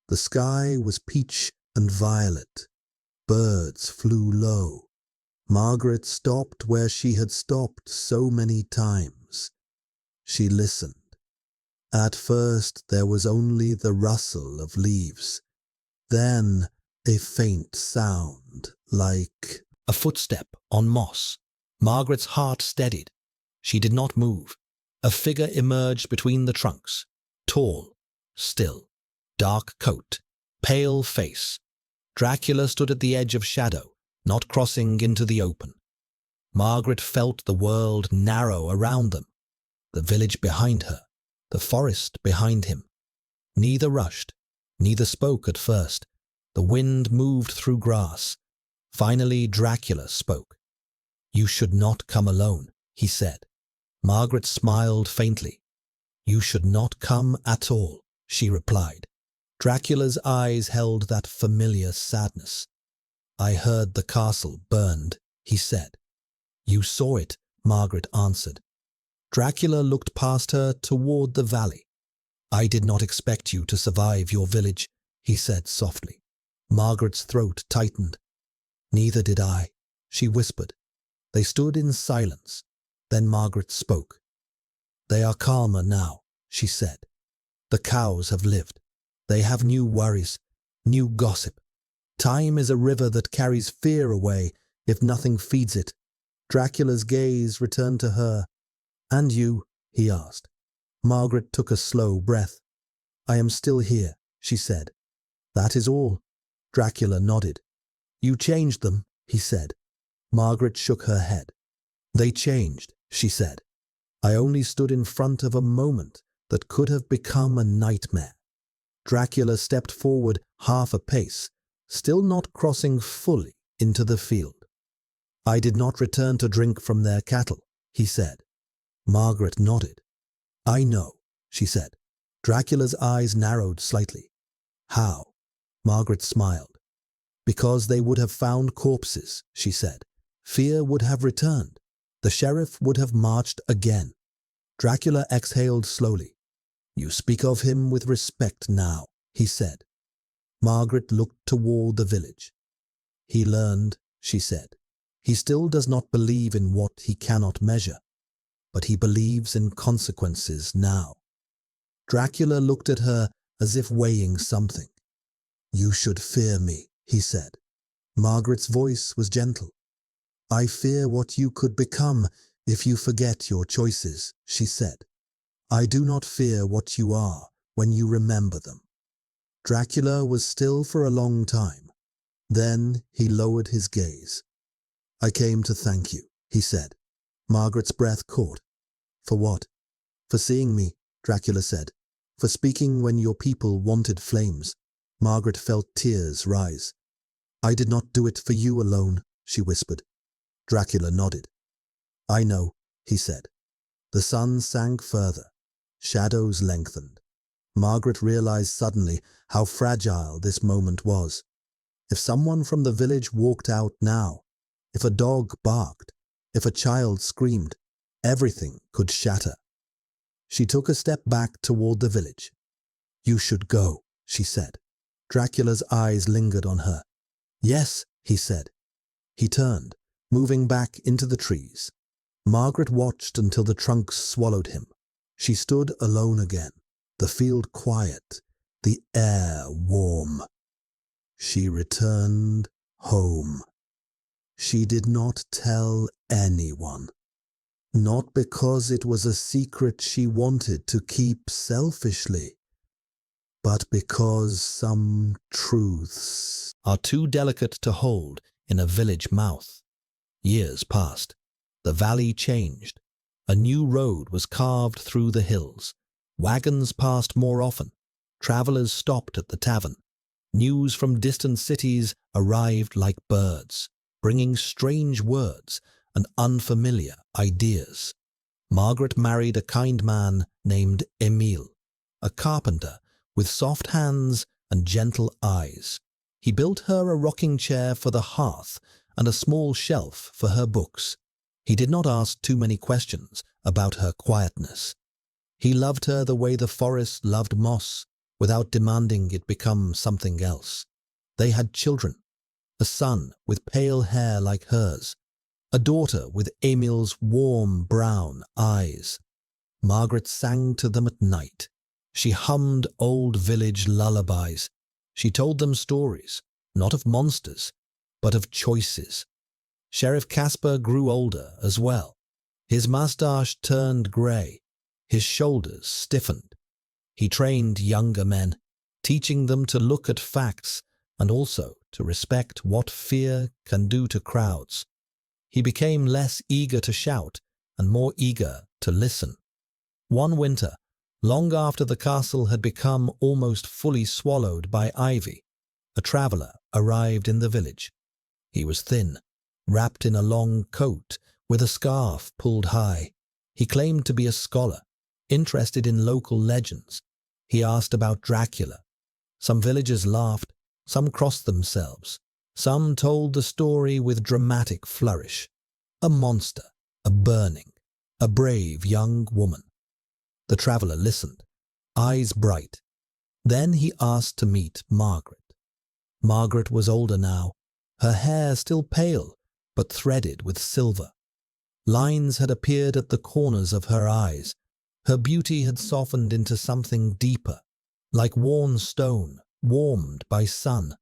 The sky was peach and violet. Birds flew low. Margaret stopped where she had stopped so many times. She listened. At first there was only the rustle of leaves. Then a faint sound like a footstep on moss. Margaret's heart steadied. She did not move. A figure emerged between the trunks. Tall, still, dark coat, pale face. Dracula stood at the edge of shadow, not crossing into the open. Margaret felt the world narrow around them. The village behind her, the forest behind him. Neither rushed, neither spoke at first. The wind moved through grass. Finally Dracula spoke. "You should not come alone," he said. Margaret smiled faintly. "You should not come at all," she replied. Dracula's eyes held that familiar sadness. "I heard the castle burned," he said. "You saw it," Margaret answered. Dracula looked past her toward the valley. "I did not expect you to survive your village," he said softly. Margaret's throat tightened. "Neither did I," she whispered. They stood in silence. Then Margaret spoke. "They are calmer now," she said. "The cows have lived. They have new worries, new gossip. Time is a river that carries fear away if nothing feeds it." Dracula's gaze returned to her. "And you?" he asked. Margaret took a slow breath. "I am still here," she said. "That is all." Dracula nodded. "You changed them," he said. Margaret shook her head. "They changed," she said. "I only stood in front of a moment that could have become a nightmare. Dracula stepped forward half a pace, still not crossing fully into the field. "I did not return to drink from their cattle," he said. Margaret nodded. "I know," she said. Dracula's eyes narrowed slightly. "How?" Margaret smiled. "Because they would have found corpses," she said. "Fear would have returned. The sheriff would have marched again." Dracula exhaled slowly. "You speak of him with respect now," he said. Margaret looked toward the village. "He learned," she said. "He still does not believe in what he cannot measure, but he believes in consequences now." Dracula looked at her as if weighing something. "You should fear me," he said. Margaret's voice was gentle. "I fear what you could become if you forget your choices," she said. "I do not fear what you are when you remember them." Dracula was still for a long time. Then he lowered his gaze. "I came to thank you," he said. Margaret's breath caught. "For what?" "For seeing me," Dracula said. "For speaking when your people wanted flames." Margaret felt tears rise. "I did not do it for you alone," she whispered. Dracula nodded. "I know," he said. The sun sank further. Shadows lengthened. Margaret realized suddenly how fragile this moment was. If someone from the village walked out now, if a dog barked, if a child screamed, everything could shatter. She took a step back toward the village. "You should go," she said. Dracula's eyes lingered on her. "Yes," he said. He turned, moving back into the trees. Margaret watched until the trunks swallowed him. She stood alone again, the field quiet, the air warm. She returned home. She did not tell anyone. Not because it was a secret she wanted to keep selfishly, but because some truths are too delicate to hold in a village mouth. Years passed. The valley changed. A new road was carved through the hills. Wagons passed more often. Travelers stopped at the tavern. News from distant cities arrived like birds, bringing strange words and unfamiliar ideas. Margaret married a kind man named Emile, a carpenter with soft hands and gentle eyes. He built her a rocking chair for the hearth and a small shelf for her books. He did not ask too many questions about her quietness. He loved her the way the forest loved moss, without demanding it become something else. They had children, a son with pale hair like hers, a daughter with Emile's warm brown eyes. Margaret sang to them at night. She hummed old village lullabies. She told them stories, not of monsters, but of choices. Sheriff Casper grew older as well. His mustache turned grey. His shoulders stiffened. He trained younger men, teaching them to look at facts and also to respect what fear can do to crowds. He became less eager to shout and more eager to listen. One winter, long after the castle had become almost fully swallowed by ivy, a traveller arrived in the village. He was thin, wrapped in a long coat with a scarf pulled high. He claimed to be a scholar, interested in local legends. He asked about Dracula. Some villagers laughed, some crossed themselves. Some told the story with dramatic flourish. A monster, a burning, a brave young woman. The traveller listened, eyes bright. Then he asked to meet Margaret. Margaret was older now, her hair still pale, but threaded with silver. Lines had appeared at the corners of her eyes. Her beauty had softened into something deeper, like worn stone, warmed by sun.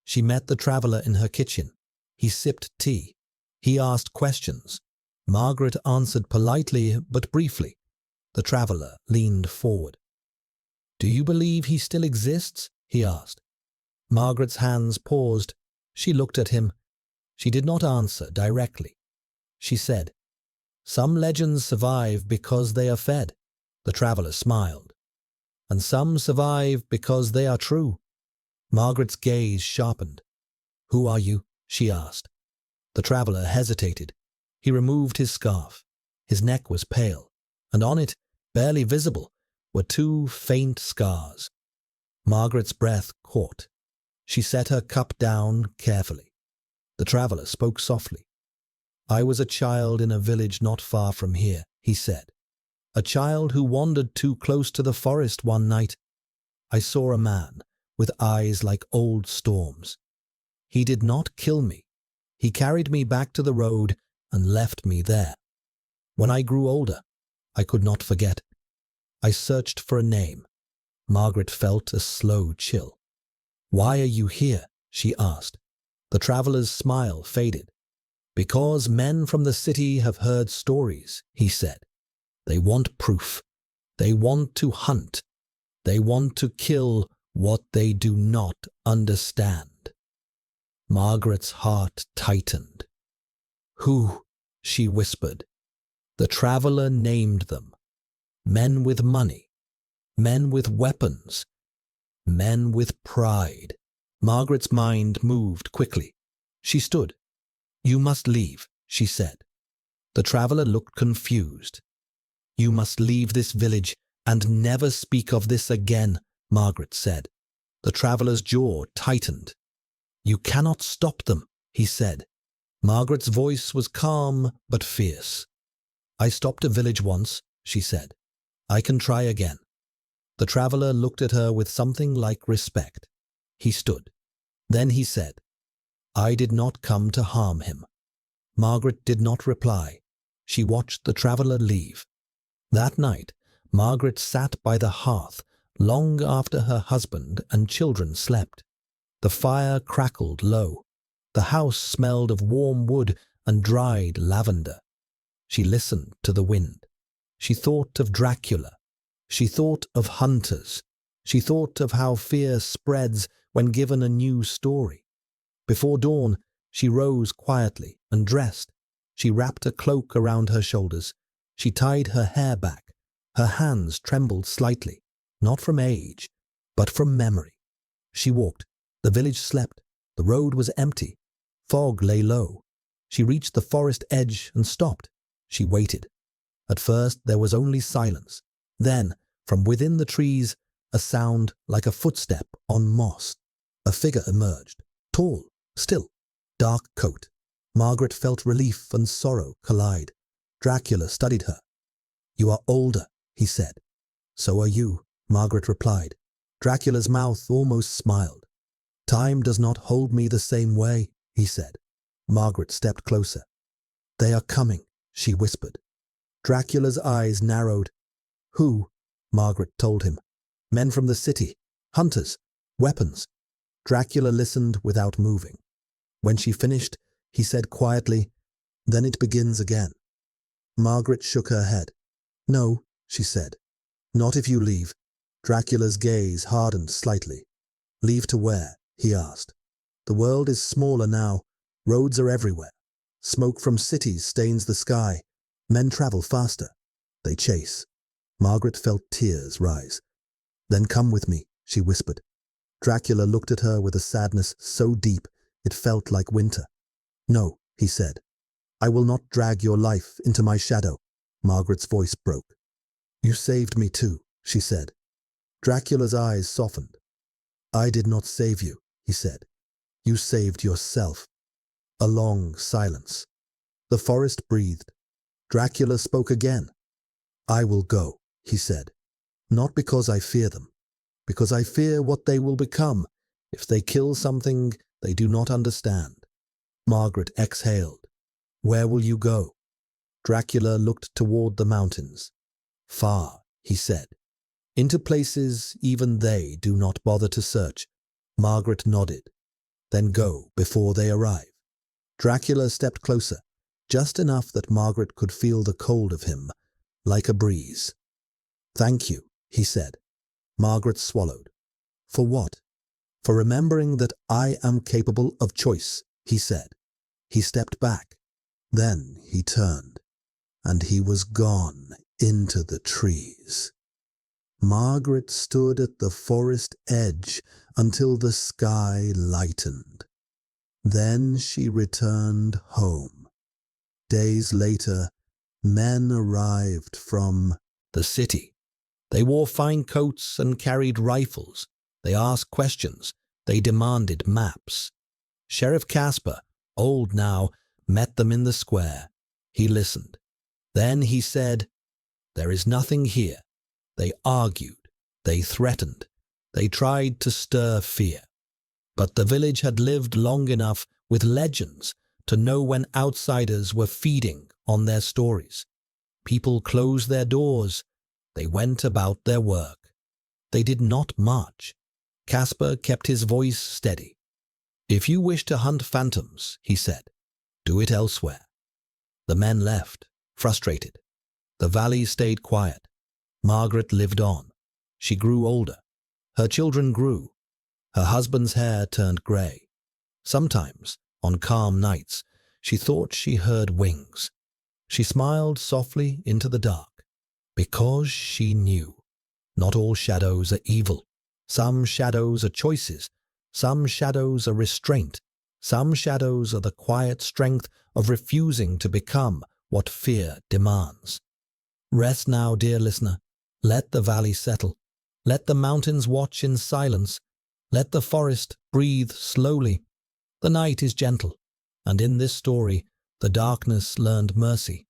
She met the traveller in her kitchen. He sipped tea. He asked questions. Margaret answered politely but briefly. The traveller leaned forward. "Do you believe he still exists?" he asked. Margaret's hands paused. She looked at him. She did not answer directly. She said, "Some legends survive because they are fed. The traveller smiled. And some survive because they are true. Margaret's gaze sharpened. Who are you? She asked. The traveller hesitated. He removed his scarf. His neck was pale, and on it, barely visible, were two faint scars. Margaret's breath caught. She set her cup down carefully. The traveller spoke softly. I was a child in a village not far from here, he said. A child who wandered too close to the forest one night. I saw a man with eyes like old storms. He did not kill me. He carried me back to the road and left me there. When I grew older, I could not forget. I searched for a name. Margaret felt a slow chill. Why are you here? She asked. The traveller's smile faded. Because men from the city have heard stories, he said. They want proof. They want to hunt. They want to kill what they do not understand. Margaret's heart tightened. Who? She whispered. The traveller named them. Men with money. Men with weapons. Men with pride. Margaret's mind moved quickly. She stood. You must leave, she said. The traveller looked confused. You must leave this village and never speak of this again, Margaret said. The traveller's jaw tightened. You cannot stop them, he said. Margaret's voice was calm but fierce. I stopped a village once, she said. I can try again. The traveller looked at her with something like respect. He stood. Then he said, I did not come to harm him. Margaret did not reply. She watched the traveller leave. That night, Margaret sat by the hearth long after her husband and children slept. The fire crackled low. The house smelled of warm wood and dried lavender. She listened to the wind. She thought of Dracula. She thought of hunters. She thought of how fear spreads when given a new story. Before dawn, she rose quietly and dressed. She wrapped a cloak around her shoulders. She tied her hair back. Her hands trembled slightly, not from age, but from memory. She walked. The village slept. The road was empty. Fog lay low. She reached the forest edge and stopped. She waited. At first there was only silence. Then, from within the trees, a sound like a footstep on moss. A figure emerged, tall, still, dark coat. Margaret felt relief and sorrow collide. Dracula studied her. You are older, he said. So are you, Margaret replied. Dracula's mouth almost smiled. Time does not hold me the same way, he said. Margaret stepped closer. They are coming, she whispered. Dracula's eyes narrowed. Who? Margaret told him. Men from the city. Hunters. Weapons. Dracula listened without moving. When she finished, he said quietly, Then it begins again. Margaret shook her head. No, she said. Not if you leave. Dracula's gaze hardened slightly. Leave to where? He asked. The world is smaller now. Roads are everywhere. Smoke from cities stains the sky. Men travel faster. They chase. Margaret felt tears rise. Then come with me, she whispered. Dracula looked at her with a sadness so deep it felt like winter. No, he said. I will not drag your life into my shadow. Margaret's voice broke. You saved me too, she said. Dracula's eyes softened. I did not save you, he said. You saved yourself. A long silence. The forest breathed. Dracula spoke again. I will go, he said. Not because I fear them, because I fear what they will become if they kill something they do not understand. Margaret exhaled. Where will you go? Dracula looked toward the mountains. Far, he said. Into places even they do not bother to search. Margaret nodded. Then go before they arrive. Dracula stepped closer, just enough that Margaret could feel the cold of him, like a breeze. Thank you, he said. Margaret swallowed. For what? For remembering that I am capable of choice, he said. He stepped back. Then he turned, and he was gone into the trees. Margaret stood at the forest edge until the sky lightened. Then she returned home. Days later, men arrived from the city. They wore fine coats and carried rifles. They asked questions. They demanded maps. Sheriff Casper, old now, met them in the square. He listened. Then he said, "There is nothing here." They argued. They threatened. They tried to stir fear. But the village had lived long enough with legends to know when outsiders were feeding on their stories. People closed their doors. They went about their work. They did not march. Casper kept his voice steady. "If you wish to hunt phantoms," he said, "do it elsewhere." The men left, frustrated. The valley stayed quiet. Margaret lived on. She grew older. Her children grew. Her husband's hair turned grey. Sometimes, on calm nights, she thought she heard wings. She smiled softly into the dark, because she knew. Not all shadows are evil. Some shadows are choices. Some shadows are restraint. Some shadows are the quiet strength of refusing to become what fear demands. Rest now, dear listener. Let the valley settle. Let the mountains watch in silence. Let the forest breathe slowly. The night is gentle, and in this story, the darkness learned mercy.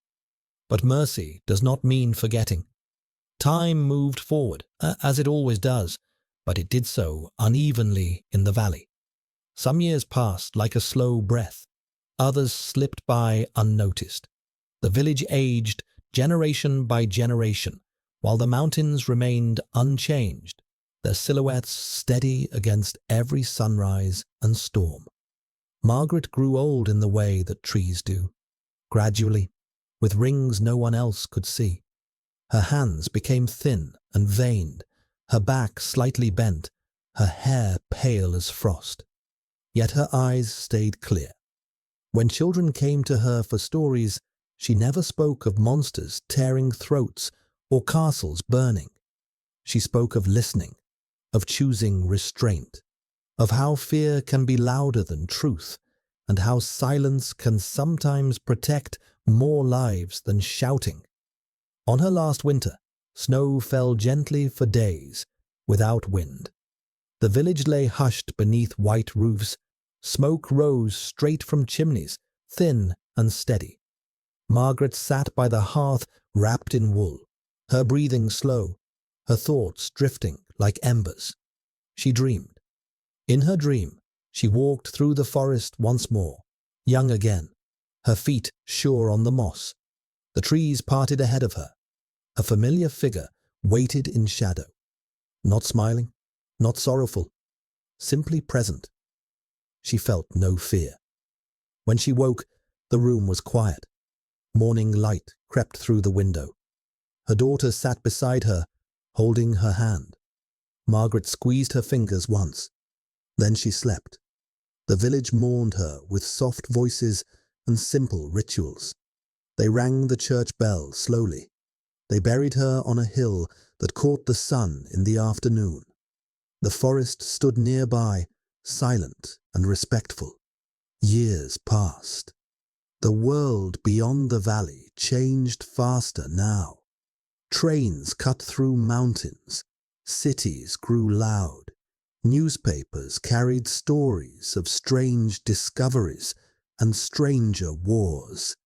But mercy does not mean forgetting. Time moved forward, as it always does, but it did so unevenly in the valley. Some years passed like a slow breath. Others slipped by unnoticed. The village aged generation by generation, while the mountains remained unchanged, their silhouettes steady against every sunrise and storm. Margaret grew old in the way that trees do, gradually, with rings no one else could see. Her hands became thin and veined, her back slightly bent, her hair pale as frost. Yet her eyes stayed clear. When children came to her for stories, she never spoke of monsters tearing throats or castles burning. She spoke of listening, of choosing restraint, of how fear can be louder than truth, and how silence can sometimes protect more lives than shouting. On her last winter, snow fell gently for days, without wind. The village lay hushed beneath white roofs. Smoke rose straight from chimneys, thin and steady. Margaret sat by the hearth, wrapped in wool, her breathing slow, her thoughts drifting like embers. She dreamed. In her dream, she walked through the forest once more, young again, her feet sure on the moss. The trees parted ahead of her. A familiar figure waited in shadow, not smiling, not sorrowful, simply present. She felt no fear. When she woke, the room was quiet. Morning light crept through the window. Her daughter sat beside her, holding her hand. Margaret squeezed her fingers once. Then she slept. The village mourned her with soft voices and simple rituals. They rang the church bell slowly. They buried her on a hill that caught the sun in the afternoon. The forest stood nearby, silent and respectful. Years passed. The world beyond the valley changed faster now. Trains cut through mountains. Cities grew loud. Newspapers carried stories of strange discoveries and stranger wars.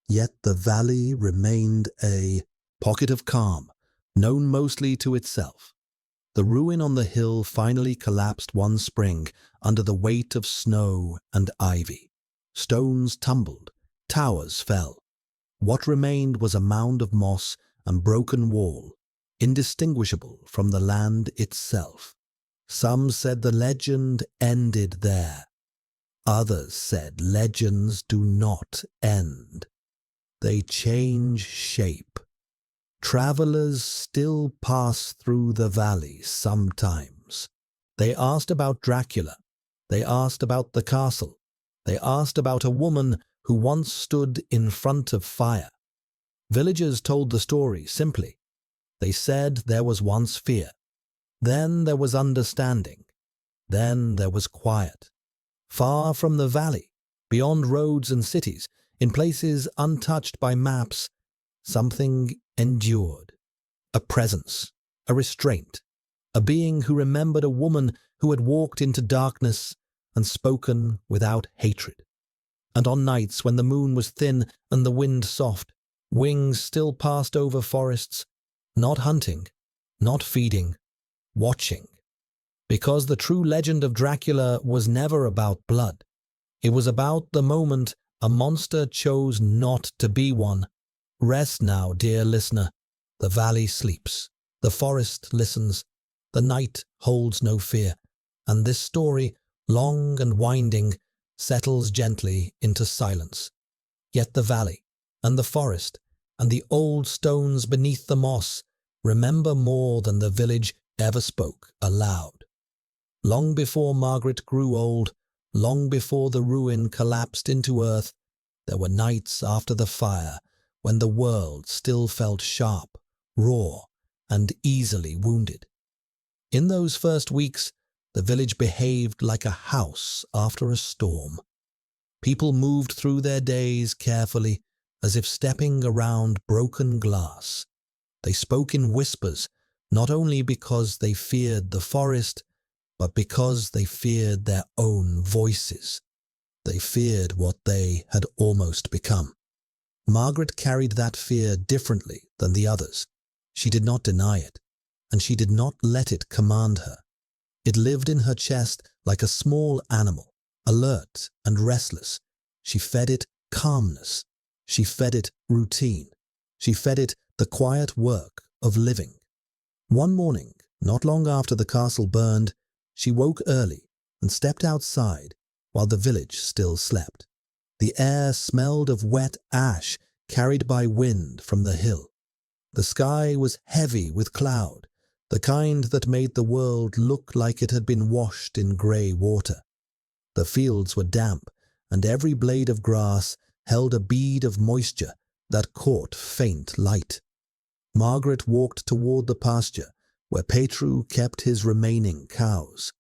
Yet the valley remained a pocket of calm, known mostly to itself. The ruin on the hill finally collapsed one spring under the weight of snow and ivy. Stones tumbled, towers fell. What remained was a mound of moss and broken wall, indistinguishable from the land itself. Some said the legend ended there. Others said legends do not end. They change shape. Travelers still pass through the valley sometimes. They asked about Dracula. They asked about the castle. They asked about a woman who once stood in front of fire. Villagers told the story simply. They said there was once fear. Then there was understanding. Then there was quiet. Far from the valley, beyond roads and cities, in places untouched by maps, something endured. A presence, a restraint, a being who remembered a woman who had walked into darkness and spoken without hatred. And on nights when the moon was thin and the wind soft, wings still passed over forests, not hunting, not feeding, watching. Because the true legend of Dracula was never about blood. It was about the moment a monster chose not to be one. Rest now, dear listener. The valley sleeps. The forest listens. The night holds no fear. And this story, long and winding, settles gently into silence. Yet the valley, and the forest, and the old stones beneath the moss remember more than the village ever spoke aloud. Long before Margaret grew old, long before the ruin collapsed into earth, there were nights after the fire when the world still felt sharp, raw, and easily wounded. In those first weeks, the village behaved like a house after a storm. People moved through their days carefully, as if stepping around broken glass. They spoke in whispers, not only because they feared the forest, but because they feared their own voices. They feared what they had almost become. Margaret carried that fear differently than the others. She did not deny it, and she did not let it command her. It lived in her chest like a small animal, alert and restless. She fed it calmness. She fed it routine. She fed it the quiet work of living. One morning, not long after the castle burned, she woke early and stepped outside while the village still slept. The air smelled of wet ash carried by wind from the hill. The sky was heavy with cloud, the kind that made the world look like it had been washed in grey water. The fields were damp, and every blade of grass held a bead of moisture that caught faint light. Margaret walked toward the pasture where Petru kept his remaining cows.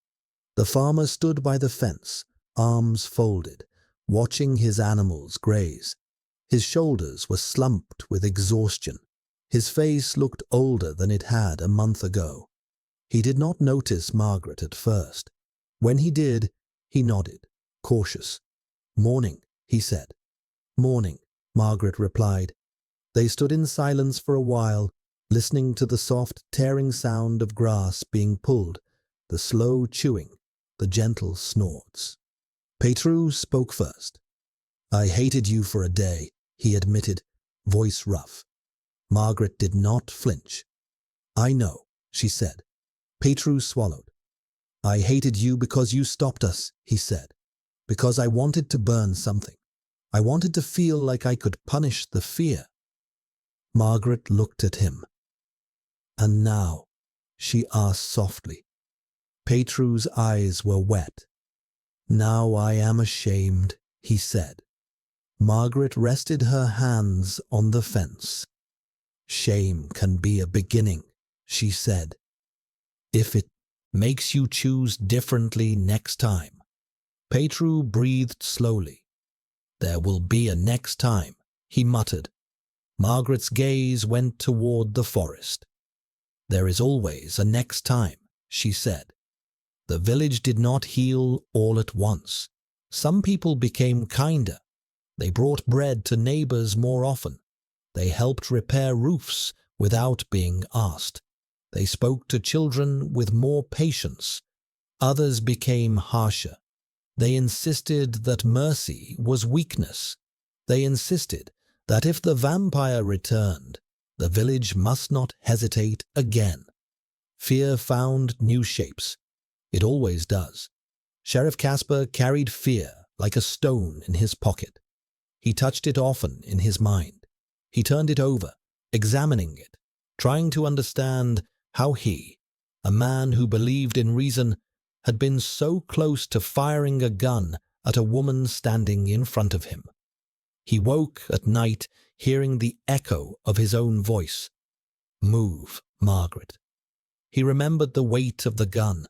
The farmer stood by the fence, arms folded, watching his animals graze. His shoulders were slumped with exhaustion. His face looked older than it had a month ago. He did not notice Margaret at first. When he did, he nodded, cautious. "Morning," he said. "Morning," Margaret replied. They stood in silence for a while, listening to the soft, tearing sound of grass being pulled, the slow chewing, the gentle snorts. Petru spoke first. "I hated you for a day," he admitted, voice rough. Margaret did not flinch. "I know," she said. Petru swallowed. "I hated you because you stopped us," he said. "Because I wanted to burn something. I wanted to feel like I could punish the fear." Margaret looked at him. "And now?" she asked softly. Petru's eyes were wet. "Now I am ashamed," he said. Margaret rested her hands on the fence. "Shame can be a beginning," she said. "If it makes you choose differently next time." Petru breathed slowly. "There will be a next time," he muttered. Margaret's gaze went toward the forest. "There is always a next time," she said. The village did not heal all at once. Some people became kinder. They brought bread to neighbors more often. They helped repair roofs without being asked. They spoke to children with more patience. Others became harsher. They insisted that mercy was weakness. They insisted that if the vampire returned, the village must not hesitate again. Fear found new shapes. It always does. Sheriff Casper carried fear like a stone in his pocket. He touched it often in his mind. He turned it over, examining it, trying to understand how he, a man who believed in reason, had been so close to firing a gun at a woman standing in front of him. He woke at night hearing the echo of his own voice. "Move, Margaret. He remembered the weight of the gun.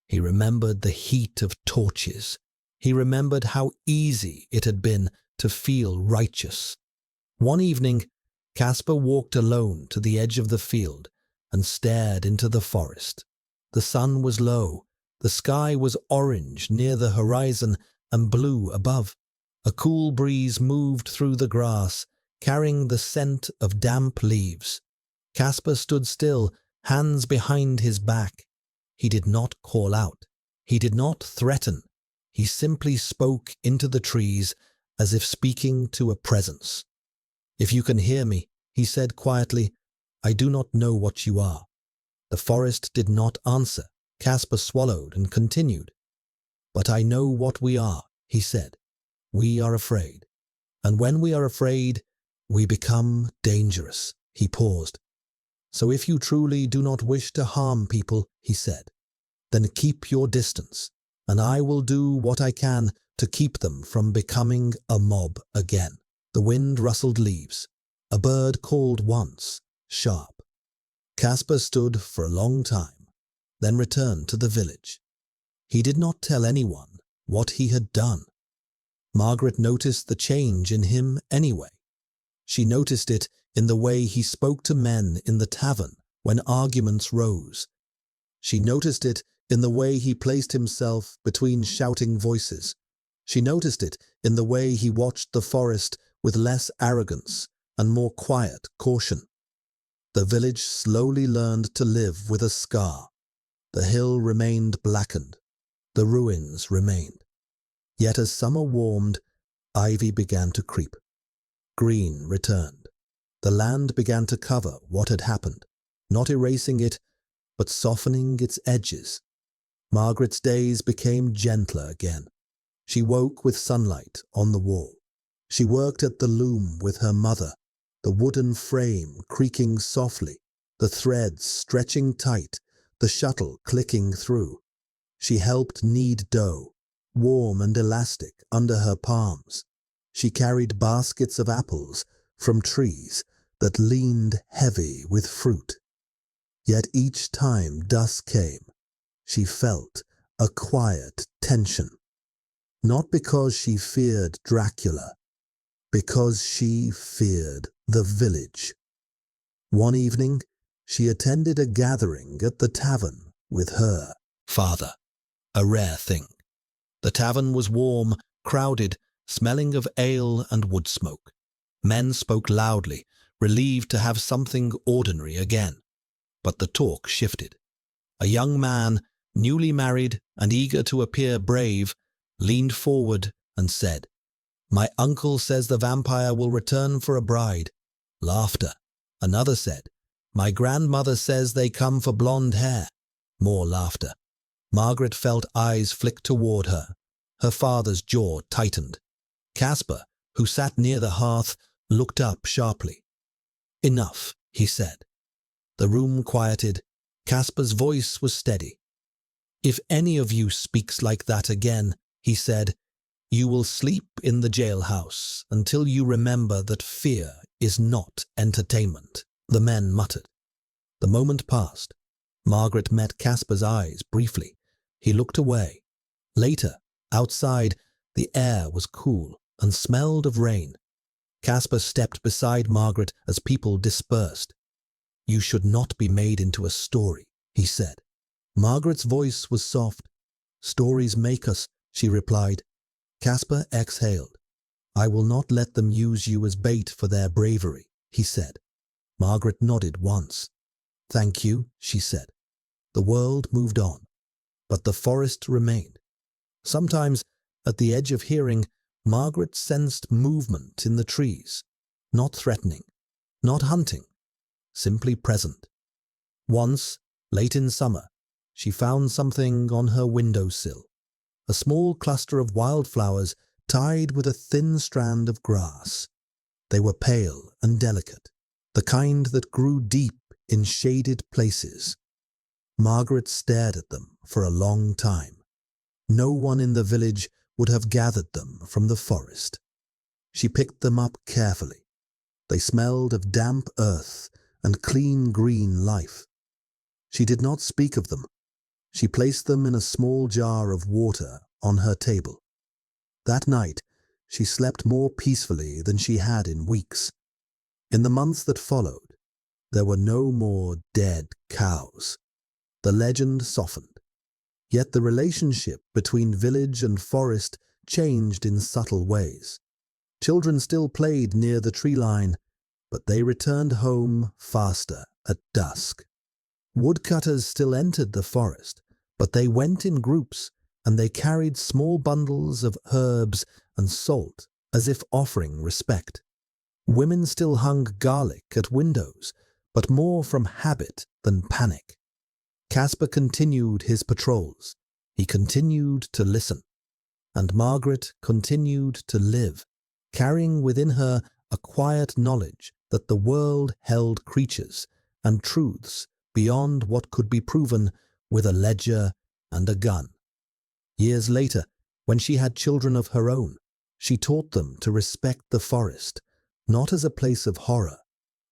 He remembered the heat of torches. He remembered how easy it had been to feel righteous. One evening, Caspar walked alone to the edge of the field and stared into the forest. The sun was low. The sky was orange near the horizon and blue above. A cool breeze moved through the grass, carrying the scent of damp leaves. Caspar stood still, hands behind his back. He did not call out. He did not threaten. He simply spoke into the trees as if speaking to a presence. "If you can hear me," he said quietly, "I do not know what you are." The forest did not answer. Caspar swallowed and continued. "But I know what we are," he said. "We are afraid. And when we are afraid, we become dangerous." He paused. "So if you truly do not wish to harm people," he said, "then keep your distance, and I will do what I can to keep them from becoming a mob again." The wind rustled leaves. A bird called once, sharp. Caspar stood for a long time, then returned to the village. He did not tell anyone what he had done. Margaret noticed the change in him anyway. She noticed it in the way he spoke to men in the tavern when arguments rose. She noticed it in the way he placed himself between shouting voices. She noticed it in the way he watched the forest with less arrogance and more quiet caution. The village slowly learned to live with a scar. The hill remained blackened. The ruins remained. Yet as summer warmed, ivy began to creep. Green returned. The land began to cover what had happened, not erasing it, but softening its edges. Margaret's days became gentler again. She woke with sunlight on the wall. She worked at the loom with her mother, the wooden frame creaking softly, the threads stretching tight, the shuttle clicking through. She helped knead dough, warm and elastic under her palms. She carried baskets of apples from trees that leaned heavy with fruit. Yet each time dusk came, she felt a quiet tension. Not because she feared Dracula, because she feared the village. One evening, she attended a gathering at the tavern with her father, a rare thing. The tavern was warm, crowded, smelling of ale and wood smoke. Men spoke loudly, relieved to have something ordinary again. But the talk shifted. A young man, newly married and eager to appear brave, leaned forward and said, "My uncle says the vampire will return for a bride." Laughter. Another said, "My grandmother says they come for blonde hair." More laughter. Margaret felt eyes flick toward her. Her father's jaw tightened. Caspar, who sat near the hearth, looked up sharply. "Enough," he said. The room quieted. Caspar's voice was steady. "If any of you speaks like that again," he said, "you will sleep in the jailhouse until you remember that fear is not entertainment." The men muttered. The moment passed. Margaret met Caspar's eyes briefly. He looked away. Later, outside, the air was cool and smelled of rain. Caspar stepped beside Margaret as people dispersed. "You should not be made into a story," he said. Margaret's voice was soft. "Stories make us," she replied. Caspar exhaled. "I will not let them use you as bait for their bravery," he said. Margaret nodded once. "Thank you," she said. The world moved on, but the forest remained. Sometimes, at the edge of hearing, Margaret sensed movement in the trees, not threatening, not hunting, simply present. Once, late in summer, she found something on her windowsill, a small cluster of wildflowers tied with a thin strand of grass. They were pale and delicate, the kind that grew deep in shaded places. Margaret stared at them for a long time. No one in the village would have gathered them from the forest. She picked them up carefully. They smelled of damp earth and clean green life. She did not speak of them. She placed them in a small jar of water on her table. That night, she slept more peacefully than she had in weeks. In the months that followed, there were no more dead cows. The legend softened. Yet the relationship between village and forest changed in subtle ways. Children still played near the tree line, but they returned home faster at dusk. Woodcutters still entered the forest, but they went in groups, and they carried small bundles of herbs and salt as if offering respect. Women still hung garlic at windows, but more from habit than panic. Caspar continued his patrols. He continued to listen. And Margaret continued to live, carrying within her a quiet knowledge that the world held creatures and truths beyond what could be proven with a ledger and a gun. Years later, when she had children of her own, she taught them to respect the forest, not as a place of horror,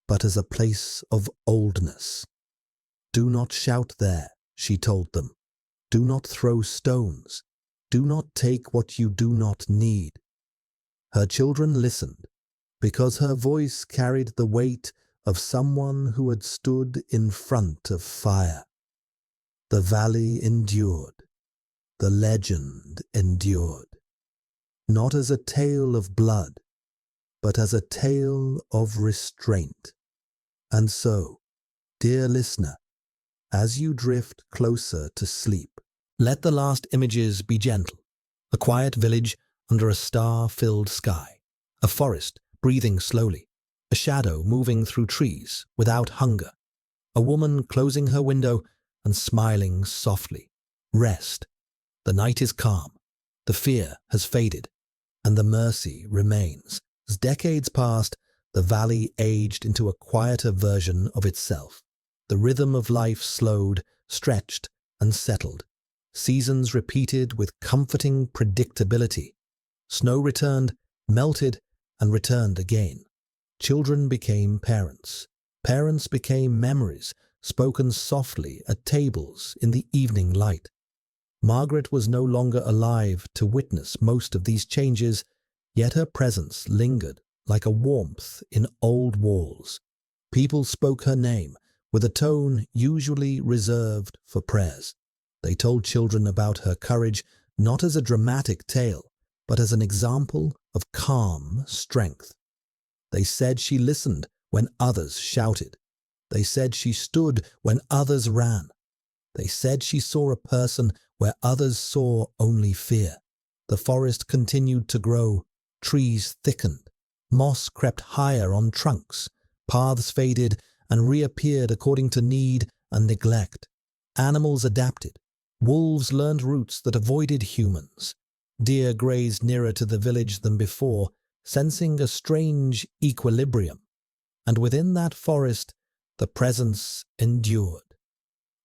but as a place of oldness. Do not shout there, she told them. Do not throw stones. Do not take what you do not need. Her children listened, because her voice carried the weight of someone who had stood in front of fire. The valley endured. The legend endured. Not as a tale of blood, but as a tale of restraint. And so, dear listener, as you drift closer to sleep, let the last images be gentle. A quiet village under a star-filled sky. A forest breathing slowly. A shadow moving through trees without hunger. A woman closing her window and smiling softly. Rest. The night is calm. The fear has faded. And the mercy remains. As decades passed, the valley aged into a quieter version of itself. The rhythm of life slowed, stretched, and settled. Seasons repeated with comforting predictability. Snow returned, melted, and returned again. Children became parents. Parents became memories, spoken softly at tables in the evening light. Margaret was no longer alive to witness most of these changes, yet her presence lingered like a warmth in old walls. People spoke her name with a tone usually reserved for prayers. They told children about her courage not as a dramatic tale, but as an example of calm strength. They said she listened when others shouted. They said she stood when others ran. They said she saw a person where others saw only fear. The forest continued to grow. Trees thickened. Moss crept higher on trunks. Paths faded and reappeared according to need and neglect. Animals adapted. Wolves learned routes that avoided humans. Deer grazed nearer to the village than before, sensing a strange equilibrium. And within that forest, the presence endured.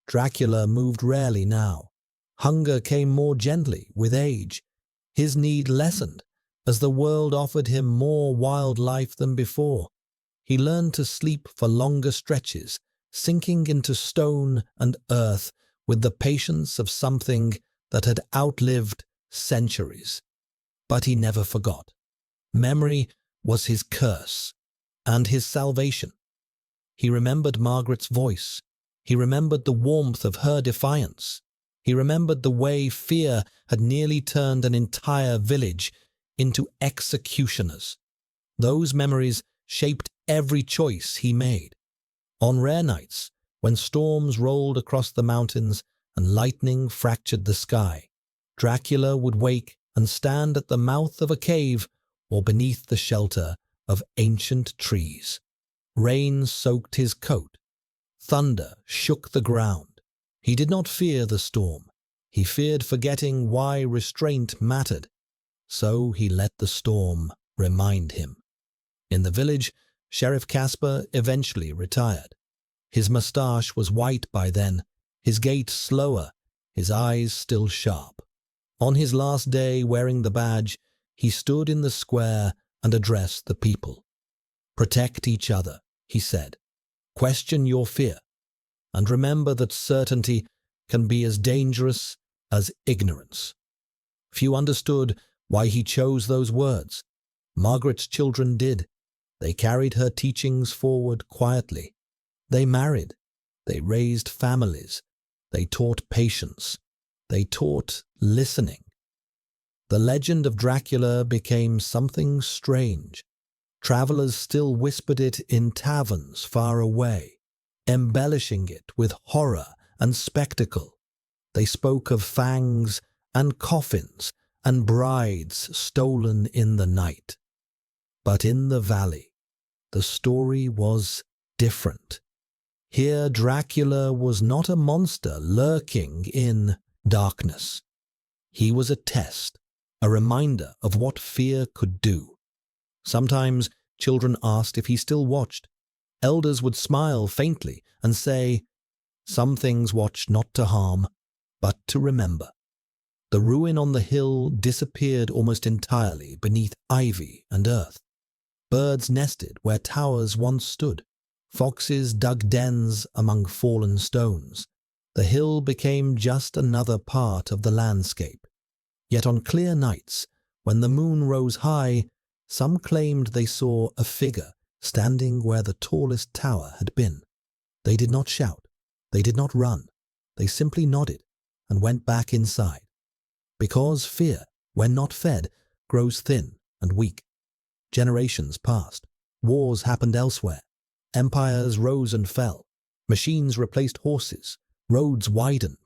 Dracula moved rarely now. Hunger came more gently with age. His need lessened as the world offered him more wildlife than before. He learned to sleep for longer stretches, sinking into stone and earth with the patience of something that had outlived centuries. But he never forgot. Memory was his curse and his salvation. He remembered Margaret's voice. He remembered the warmth of her defiance. He remembered the way fear had nearly turned an entire village into executioners. Those memories shaped every choice he made. On rare nights, when storms rolled across the mountains and lightning fractured the sky, Dracula would wake and stand at the mouth of a cave or beneath the shelter of ancient trees. Rain soaked his coat. Thunder shook the ground. He did not fear the storm. He feared forgetting why restraint mattered. So he let the storm remind him. In the village, Sheriff Caspar eventually retired. His moustache was white by then, his gait slower, his eyes still sharp. On his last day wearing the badge, he stood in the square and addressed the people. "Protect each other," he said. "Question your fear. And remember that certainty can be as dangerous as ignorance. Few understood why he chose those words. Margaret's children did. They carried her teachings forward quietly. They married. They raised families. They taught patience. They taught listening. The legend of Dracula became something strange. Travelers still whispered it in taverns far away, embellishing it with horror and spectacle. They spoke of fangs and coffins and brides stolen in the night. But in the valley, the story was different. Here Dracula was not a monster lurking in darkness. He was a test, a reminder of what fear could do. Sometimes children asked if he still watched. Elders would smile faintly and say, "Some things watch not to harm, but to remember." The ruin on the hill disappeared almost entirely beneath ivy and earth. Birds nested where towers once stood. Foxes dug dens among fallen stones. The hill became just another part of the landscape. Yet on clear nights, when the moon rose high, some claimed they saw a figure standing where the tallest tower had been. They did not shout. They did not run. They simply nodded and went back inside. Because fear, when not fed, grows thin and weak. Generations passed. Wars happened elsewhere. Empires rose and fell. Machines replaced horses. Roads widened.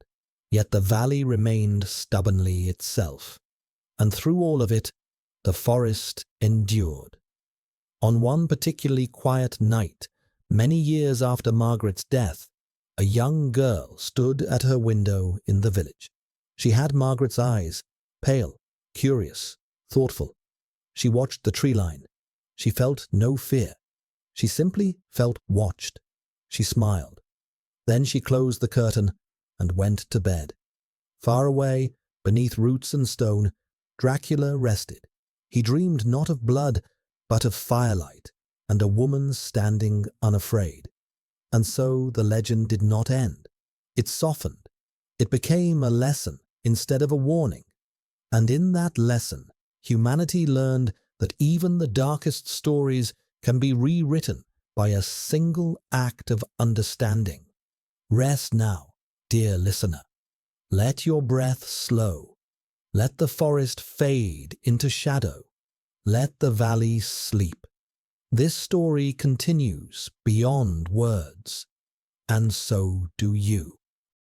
Yet the valley remained stubbornly itself. And through all of it, the forest endured. On one particularly quiet night, many years after Margaret's death, a young girl stood at her window in the village. She had Margaret's eyes, pale, curious, thoughtful. She watched the tree line. She felt no fear. She simply felt watched. She smiled. Then she closed the curtain and went to bed. Far away, beneath roots and stone, Dracula rested. He dreamed not of blood, but of firelight and a woman standing unafraid. And so the legend did not end. It softened. It became a lesson instead of a warning. And in that lesson, humanity learned that even the darkest stories can be rewritten by a single act of understanding. Rest now, dear listener. Let your breath slow. Let the forest fade into shadow. Let the valley sleep. This story continues beyond words, and so do you.